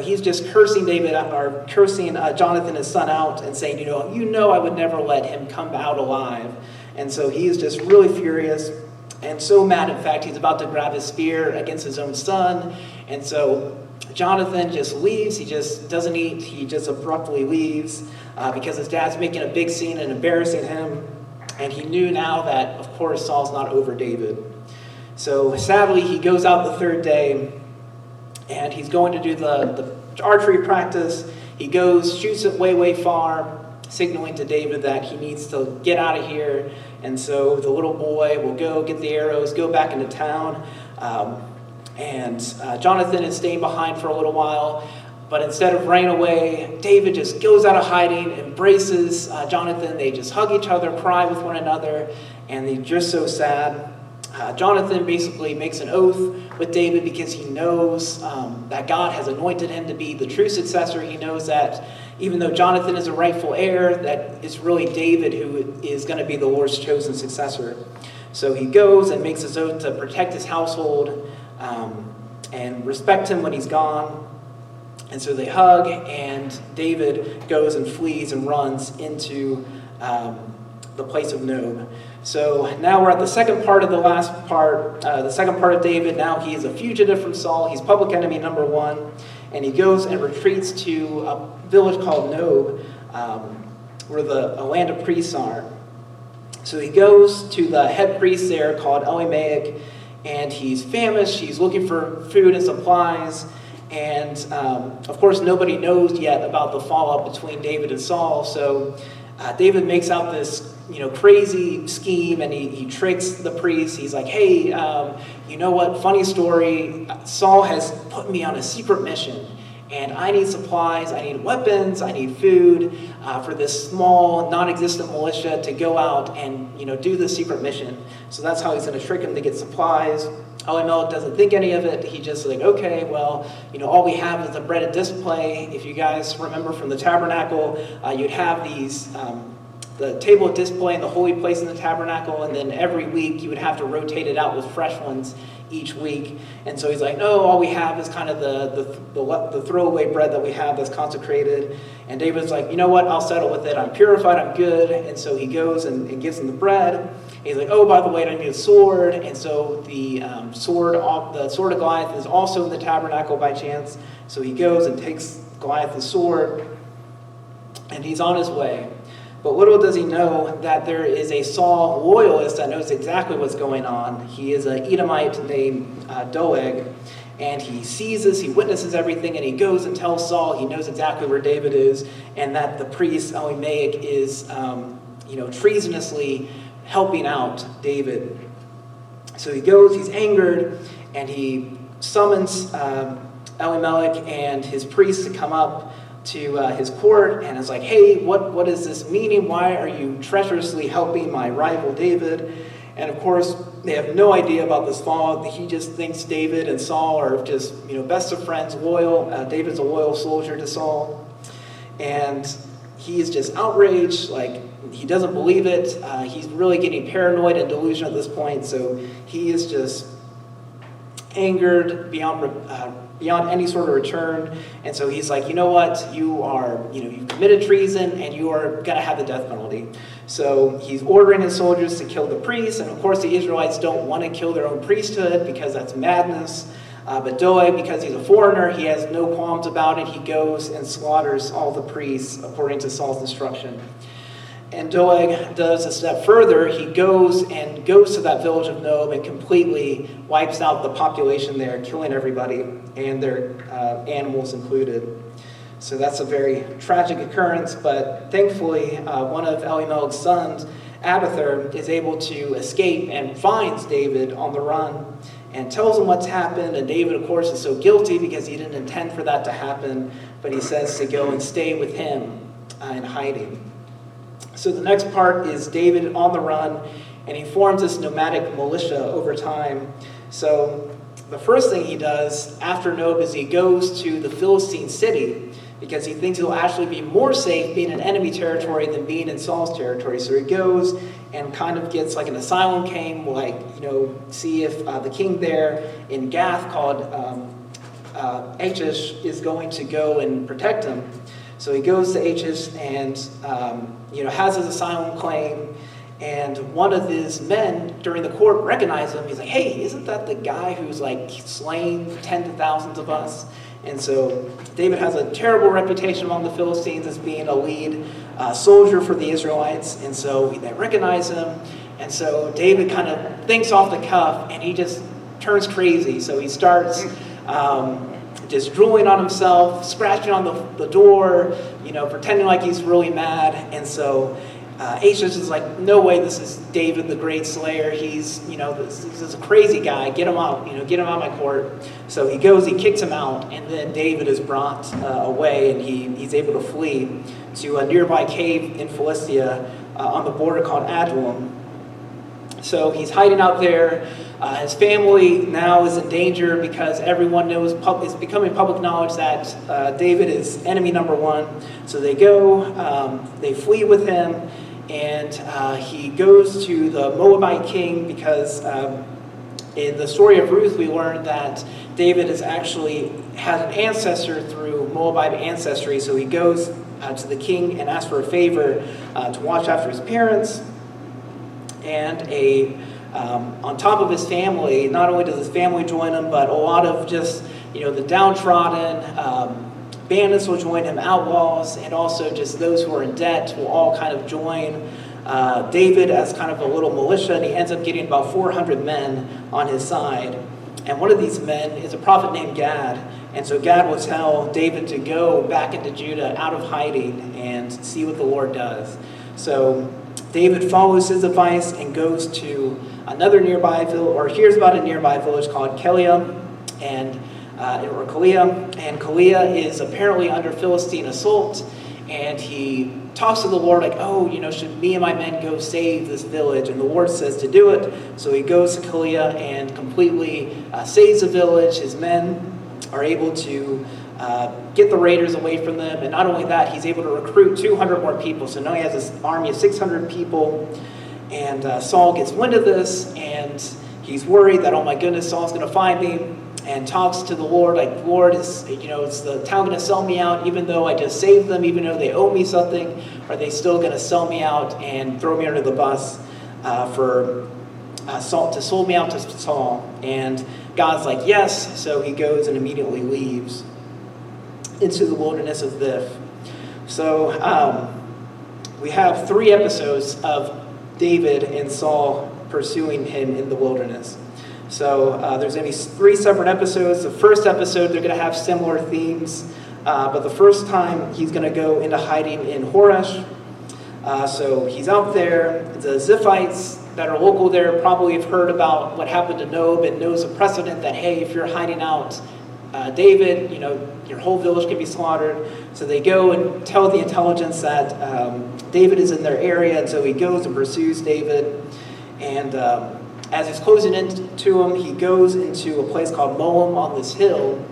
he's just cursing Jonathan, his son, out and saying, I would never let him come out alive. And so he is just really furious. And so mad, in fact, he's about to grab his spear against his own son. And so Jonathan just leaves. He just doesn't eat. He just abruptly leaves because his dad's making a big scene and embarrassing him. And he knew now that, of course, Saul's not over David. So sadly, he goes out the 3rd day, and he's going to do the archery practice. He goes, shoots it way, way far, signaling to David that he needs to get out of here. And so the little boy will go get the arrows, go back into town. And Jonathan is staying behind for a little while. But instead of running away, David just goes out of hiding, embraces Jonathan. They just hug each other, cry with one another, and they're just so sad. Jonathan basically makes an oath with David because he knows that God has anointed him to be the true successor. He knows that even though Jonathan is a rightful heir, that it's really David who is going to be the Lord's chosen successor. So he goes and makes his oath to protect his household and respect him when he's gone. And so they hug, and David goes and flees and runs into the place of Nob. So now we're at the second part of the second part of David. Now he is a fugitive from Saul. He's public enemy number 1. And he goes and retreats to a village called Nob, where a land of priests are. So he goes to the head priest there called Elimelech, and he's famished. He's looking for food and supplies. And, of course, nobody knows yet about the fallout between David and Saul. So David makes out this, crazy scheme, and he tricks the priest. He's like, hey, you know what? Funny story. Saul has put me on a secret mission, and I need supplies, I need weapons, I need food for this small, non-existent militia to go out and, do the secret mission. So that's how he's going to trick him to get supplies. Elimelech doesn't think any of it. He just like, okay, well, all we have is the bread of display. If you guys remember from the tabernacle, you'd have these, the table of display and the holy place in the tabernacle, and then every week you would have to rotate it out with fresh ones each week. And so he's like, no, all we have is kind of the throwaway bread that we have that's consecrated. And David's like, you know what, I'll settle with it. I'm purified, I'm good. And so he goes and gives him the bread. And he's like, oh, by the way, I need a sword. And so the sword of Goliath is also in the tabernacle by chance. So he goes and takes Goliath's sword, and he's on his way. But little does he know that there is a Saul loyalist that knows exactly what's going on. He is an Edomite named Doeg, and he sees this, he witnesses everything, and he goes and tells Saul he knows exactly where David is, and that the priest Elimelech is treasonously helping out David. So he goes, he's angered, and he summons Elimelech and his priests to come up to his court, and is like, hey, what is this meaning? Why are you treacherously helping my rival David? And of course, they have no idea about this fall. He just thinks David and Saul are just, best of friends, loyal. David's a loyal soldier to Saul. And he is just outraged, like, he doesn't believe it. He's really getting paranoid and delusional at this point, so he is just angered beyond any sort of return. And so he's like, you know what, you've committed treason, and you are going to have the death penalty. So he's ordering his soldiers to kill the priests, and of course the Israelites don't want to kill their own priesthood because that's madness. But Doeg, because he's a foreigner, he has no qualms about it. He goes and slaughters all the priests according to Saul's instruction. And Doeg does a step further. He goes to that village of Nob and completely wipes out the population there, killing everybody, and their animals included. So that's a very tragic occurrence, but thankfully one of Elimelech's sons, Abithar, is able to escape and finds David on the run and tells him what's happened. And David, of course, is so guilty because he didn't intend for that to happen, but he says to go and stay with him in hiding. So the next part is David on the run, and he forms this nomadic militia over time. So the first thing he does after Nob is he goes to the Philistine city because he thinks he'll actually be more safe being in enemy territory than being in Saul's territory. So he goes and kind of gets like an asylum camp, see if the king there in Gath called Achish is going to go and protect him. So he goes to Achish and has his asylum claim, and one of his men during the court recognizes him. He's like, hey, isn't that the guy who's like slain tens of thousands of us? And so David has a terrible reputation among the Philistines as being a lead soldier for the Israelites, and so they recognize him. And so David kind of thinks off the cuff, and he just turns crazy. So he starts just drooling on himself, scratching on the door, pretending like he's really mad. And so Achish is like, no way, this is David the great slayer. He's, this is a crazy guy. Get him out, get him out of my court. So he goes, he kicks him out, and then David is brought away, and he's able to flee to a nearby cave in Philistia on the border called Adullam. So he's hiding out there. His family now is in danger because everyone knows, it's becoming public knowledge that David is enemy number one. So they go, they flee with him, and he goes to the Moabite king because in the story of Ruth we learned that David has an ancestor through Moabite ancestry. So he goes to the king and asks for a favor to watch after his parents. And on top of his family, not only does his family join him, but a lot of just, the downtrodden, bandits will join him, outlaws, and also just those who are in debt will all kind of join David as kind of a little militia, and he ends up getting about 400 men on his side. And one of these men is a prophet named Gad, and so Gad will tell David to go back into Judah out of hiding and see what the Lord does. So David follows his advice and goes to another nearby village, or hears about a nearby village called Keilah, and Keilah is apparently under Philistine assault, and he talks to the Lord like, should me and my men go save this village? And the Lord says to do it. So he goes to Keilah and completely saves the village. His men are able to get the raiders away from them, and not only that, he's able to recruit 200 more people. So now he has this army of 600 people, and Saul gets wind of this, and he's worried that, oh my goodness, Saul's going to find me, and talks to the Lord, like, Lord, is the town going to sell me out even though I just saved them, even though they owe me something? Are they still going to sell me out and throw me under the bus for Saul, to sold me out to Saul? And God's like, yes. So he goes and immediately leaves into the wilderness of Ziph. So we have 3 episodes of David and Saul pursuing him in the wilderness. So there's going to be 3 separate episodes. The first episode, they're going to have similar themes. But the first time, he's going to go into hiding in Horesh. So he's out there. The Ziphites that are local there probably have heard about what happened to Nob and knows a precedent that, hey, if you're hiding out David, your whole village can be slaughtered. So they go and tell the intelligence that David is in their area. And so he goes and pursues David. And as he's closing into him, he goes into a place called Moab on this hill.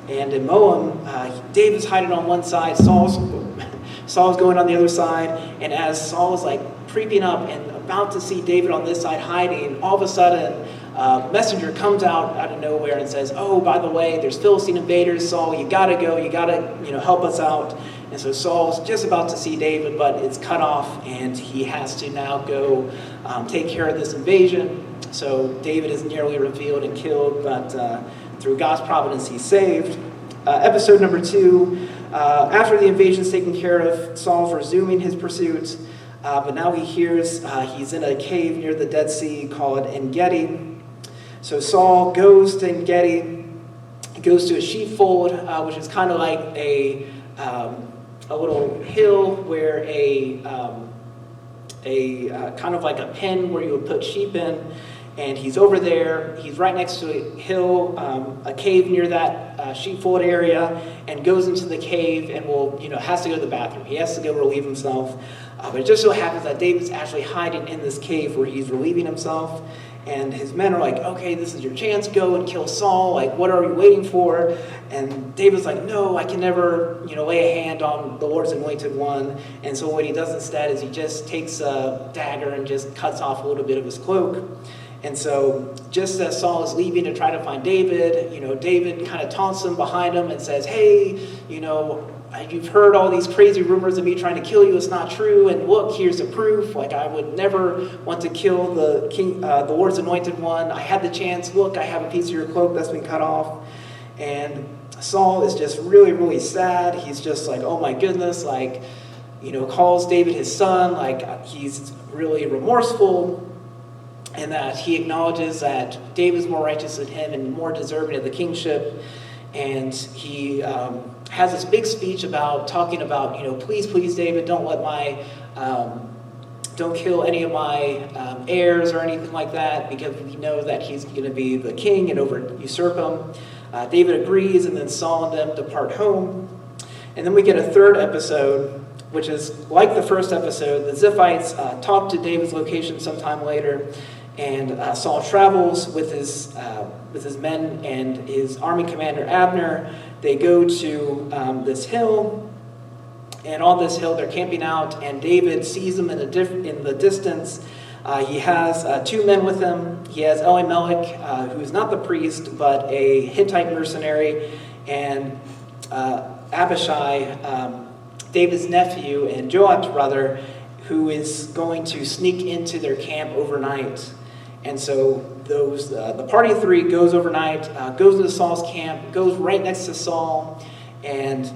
And in Moab, David's hiding on one side, Saul's going on the other side. And as Saul is like creeping up and about to see David on this side hiding, all of a sudden, a messenger comes out of nowhere and says, oh, by the way, there's Philistine invaders, Saul, you gotta go, you gotta help us out. And so Saul's just about to see David, but it's cut off, and he has to now go take care of this invasion. So David is nearly revealed and killed, but through God's providence, he's saved. Episode number 2, after the invasion's taken care of, Saul's resuming his pursuit, but now he hears he's in a cave near the Dead Sea called En-Gedi. So Saul goes to En-Gedi, goes to a sheepfold, which is kind of like a little hill where a kind of like a pen where you would put sheep in. And he's over there. He's right next to a hill, a cave near that sheepfold area, and goes into the cave and has to go to the bathroom. He has to go relieve himself. But it just so happens that David's actually hiding in this cave where he's relieving himself. And his men are like, okay, this is your chance. Go and kill Saul. Like, what are you waiting for? And David's like, no, I can never, lay a hand on the Lord's anointed one. And so what he does instead is he just takes a dagger and just cuts off a little bit of his cloak. And so just as Saul is leaving to try to find David, David kind of taunts him behind him and says, hey, you've heard all these crazy rumors of me trying to kill you. It's not true. And look, here's the proof. Like, I would never want to kill the king, the Lord's anointed one. I had the chance. Look, I have a piece of your cloak that's been cut off. And Saul is just really, really sad. He's just like, oh my goodness, like, calls David his son. Like, he's really remorseful. And that he acknowledges that David's more righteous than him and more deserving of the kingship. And he has this big speech talking about, please, David, don't kill any of my heirs or anything like that, because we know that he's going to be the king and usurp him. David agrees, and then Saul and them depart home. And then we get a third episode, which is like the first episode. The Ziphites talk to David's location sometime later. And Saul travels with his men and his army commander Abner. They go to this hill, and on this hill they're camping out. And David sees them in the distance. He has 2 men with him. He has Elimelech, who is not the priest but a Hittite mercenary, and Abishai, David's nephew and Joab's brother, who is going to sneak into their camp overnight. And so the party of 3 goes overnight, goes into Saul's camp, goes right next to Saul, and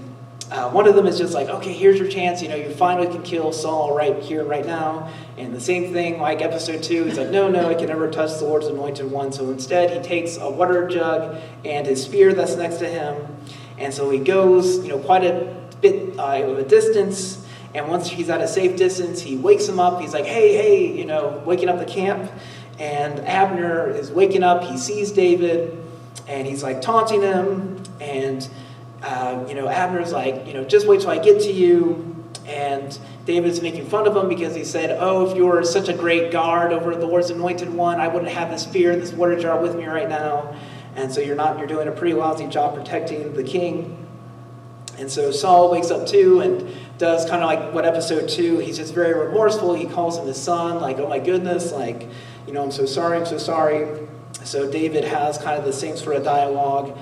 one of them is just like, okay, here's your chance, you finally can kill Saul right here, right now. And the same thing like episode 2, he's like, no, I can never touch the Lord's anointed one. So instead he takes a water jug and his spear that's next to him, and so he goes, quite a bit of a distance, and once he's at a safe distance, he wakes him up. He's like, hey, waking up the camp. And Abner is waking up. He sees David, and he's like taunting him. And Abner's like, just wait till I get to you. And David's making fun of him because he said, oh, if you're such a great guard over the Lord's anointed one, I wouldn't have this spear, this water jar with me right now. And so you're doing a pretty lousy job protecting the king. And so Saul wakes up too and does kind of like what episode 2. He's just very remorseful. He calls him his son, like, oh my goodness, like, I'm so sorry. So David has kind of the same sort of dialogue,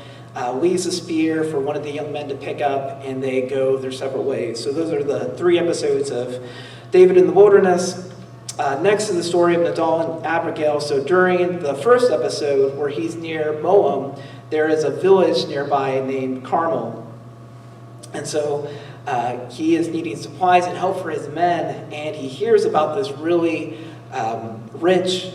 leaves a spear for one of the young men to pick up, and they go their separate ways. So those are the 3 episodes of David in the wilderness. Next to the story of Nabal and Abigail. So during the first episode, where he's near Moab, there is a village nearby named Carmel. And so he is needing supplies and help for his men, and he hears about this really rich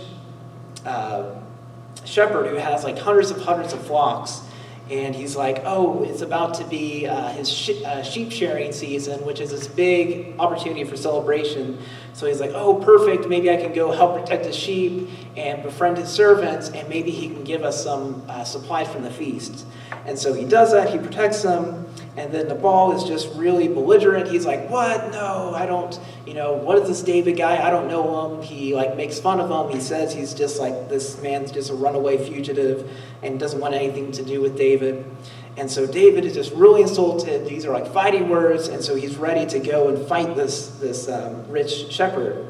shepherd who has like hundreds of flocks. And he's like, oh, it's about to be his sheep sharing season, which is this big opportunity for celebration. So he's like, oh, perfect. Maybe I can go help protect his sheep and befriend his servants, and maybe he can give us some supplies from the feast. And so he does that. He protects them. And then Nabal is just really belligerent. He's like, what? No, I don't, what is this David guy? I don't know him. He makes fun of him. He says he's just like, this man's just a runaway fugitive and doesn't want anything to do with David. And so David is just really insulted. These are like fighting words. And so he's ready to go and fight this rich shepherd.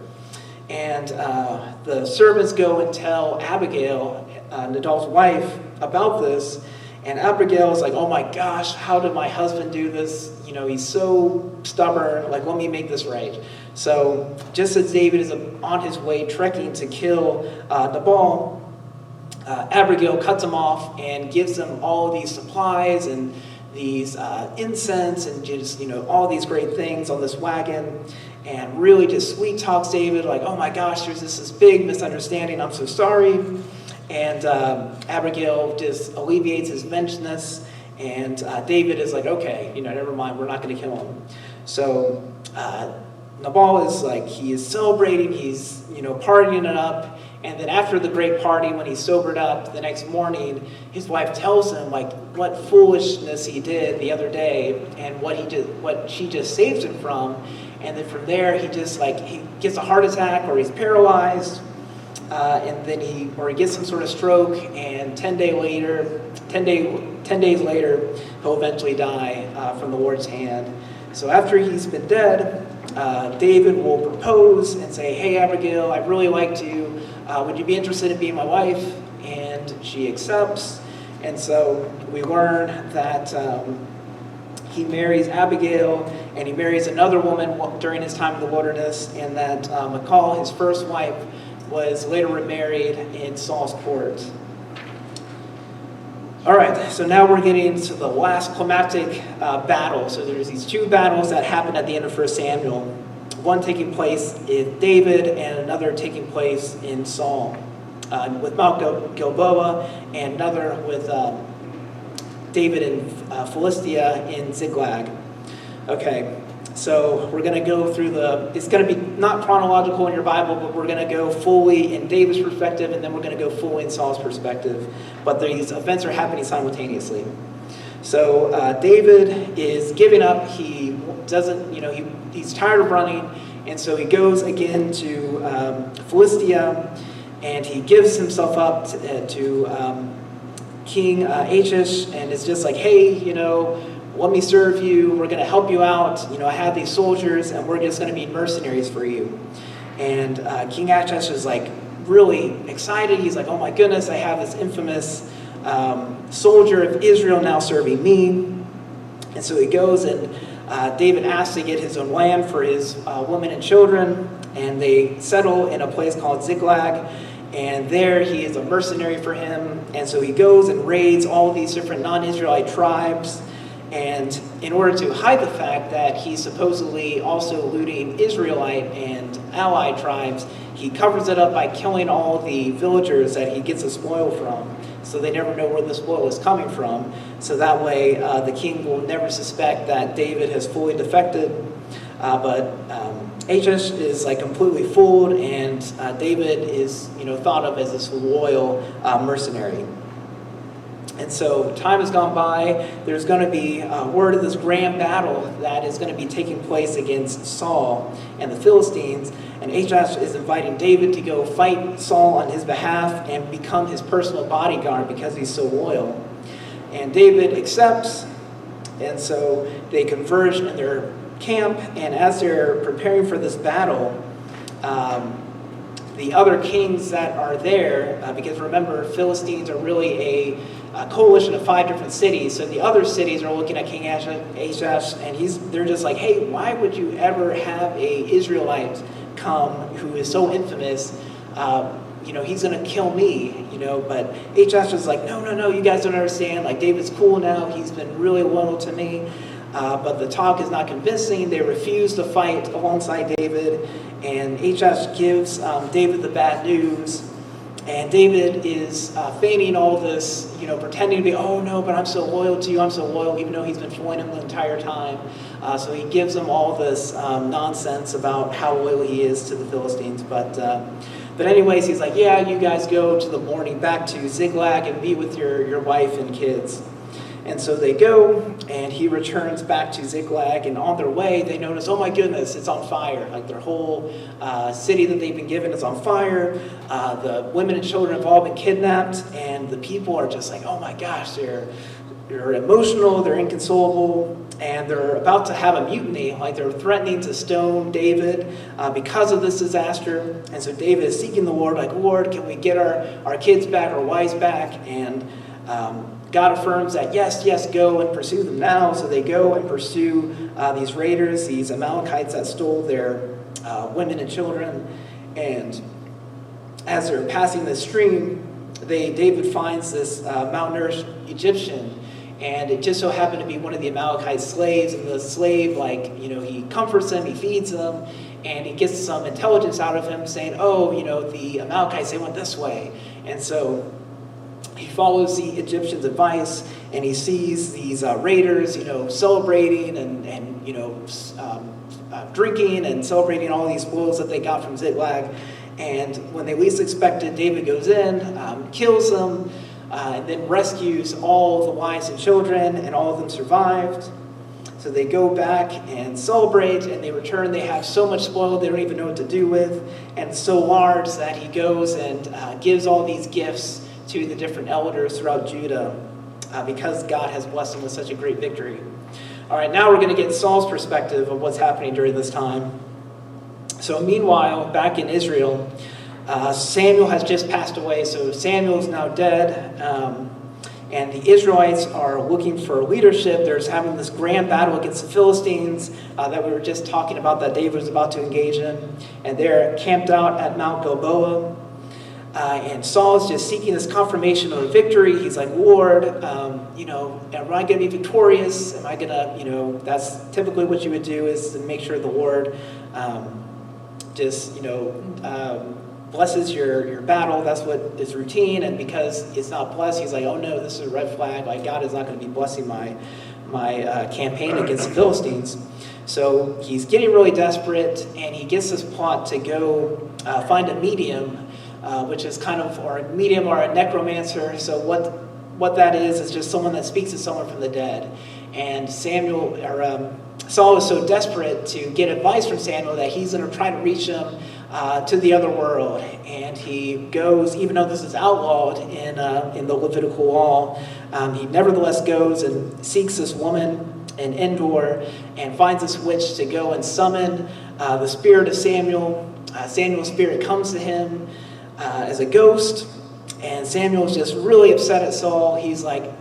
And the servants go and tell Abigail, Nabal's wife, about this. And Abigail is like, oh my gosh, how did my husband do this? He's so stubborn. Like, let me make this right. So just as David is on his way trekking to kill Nabal, Abigail cuts him off and gives him all these supplies and these incense and just, all these great things on this wagon, and really just sweet talks David like, oh my gosh, there's this big misunderstanding. I'm so sorry. And Abigail just alleviates his vengeance, and David is like, okay, never mind, we're not going to kill him. So Nabal is like, he is celebrating, he's, partying it up, and then after the great party, when he's sobered up the next morning, his wife tells him like what foolishness he did the other day and what she just saved him from. And then from there, he gets a heart attack or he's paralyzed. And then he gets some sort of stroke, and 10 days later, he'll eventually die from the Lord's hand. So after he's been dead, David will propose and say, hey, Abigail, I'd really like to. Would you be interested in being my wife? And she accepts. And so we learn that he marries Abigail, and he marries another woman during his time in the wilderness, and that Michal, his first wife, was later remarried in Saul's court. All right, so now we're getting to the last climactic battle. So there's these 2 battles that happen at the end of 1 Samuel. One taking place in David and another taking place in Saul. With Mount Gilboa, and another with David and Philistia in Ziklag. Okay. So we're going to go through it's going to be not chronological in your Bible, but we're going to go fully in David's perspective, and then we're going to go fully in Saul's perspective. But these events are happening simultaneously. So David is giving up. He doesn't, he's tired of running, and so he goes again to Philistia, and he gives himself up to King Achish, and it's just like, hey, let me serve you. We're going to help you out. I have these soldiers, and we're just going to be mercenaries for you. And King Achish is like really excited. He's like, oh my goodness, I have this infamous soldier of Israel now serving me. And so he goes, and David asks to get his own land for his women and children, and they settle in a place called Ziklag. And there he is a mercenary for him. And so he goes and raids all these different non-Israelite tribes. And in order to hide the fact that he's supposedly also looting Israelite and allied tribes, he covers it up by killing all the villagers that he gets the spoil from. So they never know where the spoil is coming from. So that way the king will never suspect that David has fully defected. But Achish is like completely fooled, and David is thought of as this loyal mercenary. And so time has gone by. There's going to be word of this grand battle that is going to be taking place against Saul and the Philistines. And Achish is inviting David to go fight Saul on his behalf and become his personal bodyguard because he's so loyal. And David accepts. And so they converge in their camp. And as they're preparing for this battle, the other kings that are there, because remember, Philistines are really a coalition of 5 different cities. So the other cities are looking at King Ahash, and they're just like, hey, why would you ever have a Israelite come who is so infamous? He's going to kill me, But Ahash is like, no, you guys don't understand. Like, David's cool now. He's been really loyal to me. But the talk is not convincing. They refuse to fight alongside David. And Ahash gives David the bad news. And David is feigning all this, pretending to be, oh no, but I'm so loyal to you, I'm so loyal, even though he's been fooling him the entire time. So he gives him all this nonsense about how loyal he is to the Philistines. But anyways, he's like, yeah, you guys go to the morning back to Ziklag and be with your wife and kids. And so they go, and he returns back to Ziklag, and on their way, they notice, oh my goodness, it's on fire. Like, their whole city that they've been given is on fire. The women and children have all been kidnapped, and the people are just like, oh my gosh, they're emotional, they're inconsolable, and they're about to have a mutiny. Like, they're threatening to stone David because of this disaster. And so David is seeking the Lord, like, Lord, can we get our kids back, our wives back? And God affirms that, yes, go and pursue them now. So they go and pursue these raiders, these Amalekites that stole their women and children. And as they're passing this stream, David finds this malnourished Egyptian. And it just so happened to be one of the Amalekite slaves. And the slave, he comforts him, he feeds him, and he gets some intelligence out of him saying, the Amalekites, they went this way. And so he follows the Egyptian's advice, and he sees these raiders, celebrating and drinking and celebrating all these spoils that they got from Ziklag. And when they least expect it, David goes in, kills them, and then rescues all the wives and children, and all of them survived. So they go back and celebrate, and they return. They have so much spoil they don't even know what to do with, and it's so large that he goes and gives all these gifts to the different elders throughout Judah because God has blessed him with such a great victory. All right, now we're going to get Saul's perspective of what's happening during this time. So meanwhile, back in Israel, Samuel has just passed away. So Samuel is now dead, and the Israelites are looking for leadership. They're having this grand battle against the Philistines that we were just talking about that David was about to engage in. And they're camped out at Mount Gilboa. And Saul is just seeking this confirmation of a victory. He's like, Lord, am I going to be victorious? Am I going to, that's typically what you would do, is to make sure the Lord blesses your battle. That's what is routine. And because it's not blessed, he's like, oh no, this is a red flag. Like, God is not going to be blessing my campaign against the Philistines. So he's getting really desperate, and he gets this plot to go find a medium, which is or a medium or a necromancer. So what that is just someone that speaks to someone from the dead. And Saul is so desperate to get advice from Samuel that he's going to try to reach him to the other world. And he goes, even though this is outlawed in the Levitical law, he nevertheless goes and seeks this woman in Endor and finds this witch to go and summon the spirit of Samuel. Samuel's spirit comes to him as a ghost, and Samuel's just really upset at Saul. He's like,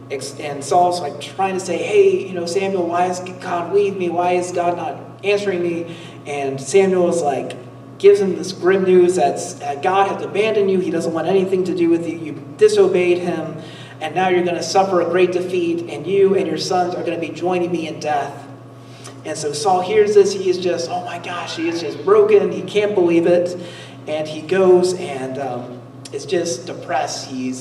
and Saul's like trying to say, hey, Samuel, why has God leave me? Why is God not answering me? And Samuel's like, gives him this grim news that God has abandoned you. He doesn't want anything to do with you. You disobeyed him, and now you're going to suffer a great defeat, and you and your sons are going to be joining me in death. And so Saul hears this. He is just, oh my gosh, he is just broken. He can't believe it. And he goes and is just depressed. He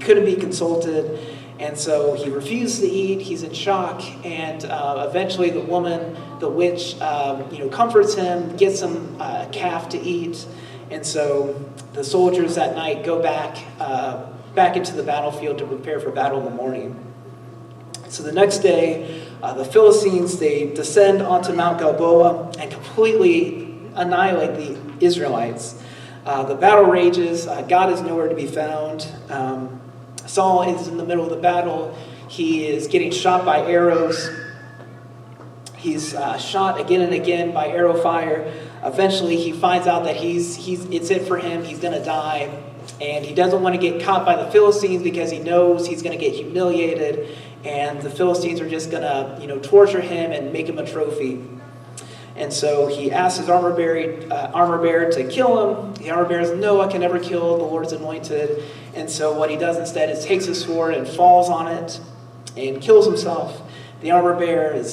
couldn't be consulted. And so he refuses to eat. He's in shock. And eventually the woman, the witch, comforts him, gets him a calf to eat. And so the soldiers that night go back into the battlefield to prepare for battle in the morning. So the next day, the Philistines, they descend onto Mount Gilboa and completely annihilate the Israelites. The battle rages. God is nowhere to be found. Saul is in the middle of the battle. He is getting shot by arrows. He's shot again and again by arrow fire. eventually he finds out that it's it for him. He's going to die. And he doesn't want to get caught by the Philistines because he knows he's going to get humiliated. And the Philistines are just going to, torture him and make him a trophy. And so he asks his armor bearer to kill him. The armor bearer says, "No, I can never kill the Lord's anointed." And so what he does instead is takes his sword and falls on it and kills himself. The armor bearer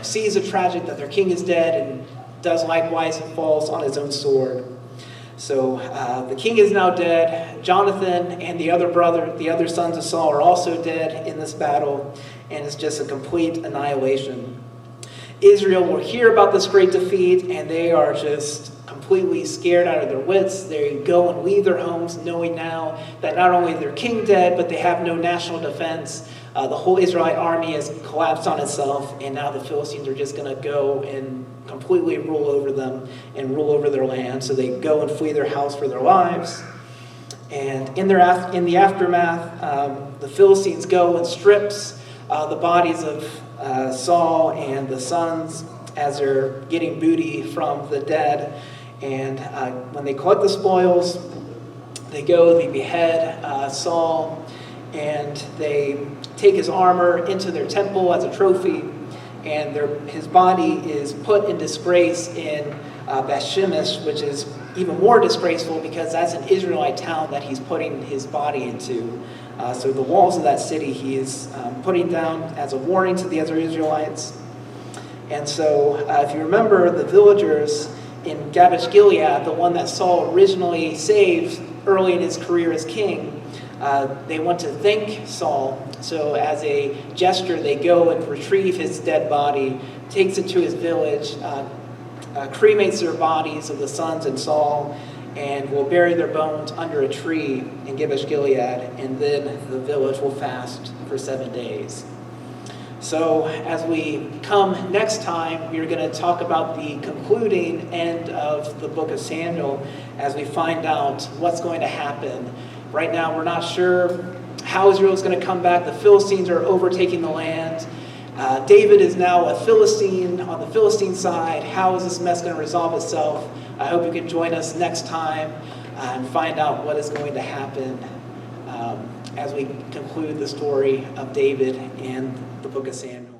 sees the tragic that their king is dead and does likewise and falls on his own sword. So the king is now dead. Jonathan and the other sons of Saul are also dead in this battle, and it's just a complete annihilation. Israel will hear about this great defeat, and they are just completely scared out of their wits. They go and leave their homes knowing now that not only is their king dead, but they have no national defense. The whole Israelite army has collapsed on itself, and now the Philistines are just going to go and completely rule over them and rule over their land. So they go and flee their house for their lives. And in the aftermath, the Philistines go and strips the bodies of Saul and the sons as they're getting booty from the dead. And when they collect the spoils, they behead Saul, and they take his armor into their temple as a trophy, and his body is put in disgrace in Beth-Shemesh, which is even more disgraceful because that's an Israelite town that he's putting his body into. So the walls of that city he is putting down as a warning to the other Israelites. And so if you remember the villagers in Jabesh-Gilead, the one that Saul originally saved early in his career as king, they want to thank Saul. So as a gesture, they go and retrieve his dead body, takes it to his village, cremates their bodies of the sons and Saul, and will bury their bones under a tree in Jabesh-Gilead, and then the village will fast for 7 days. So as we come next time, we're going to talk about the concluding end of the book of Samuel as we find out what's going to happen. Right now, we're not sure how Israel is going to come back. The Philistines are overtaking the land. David is now a Philistine on the Philistine side. How is this mess going to resolve itself? I hope you can join us next time and find out what is going to happen as we conclude the story of David and the book of Samuel.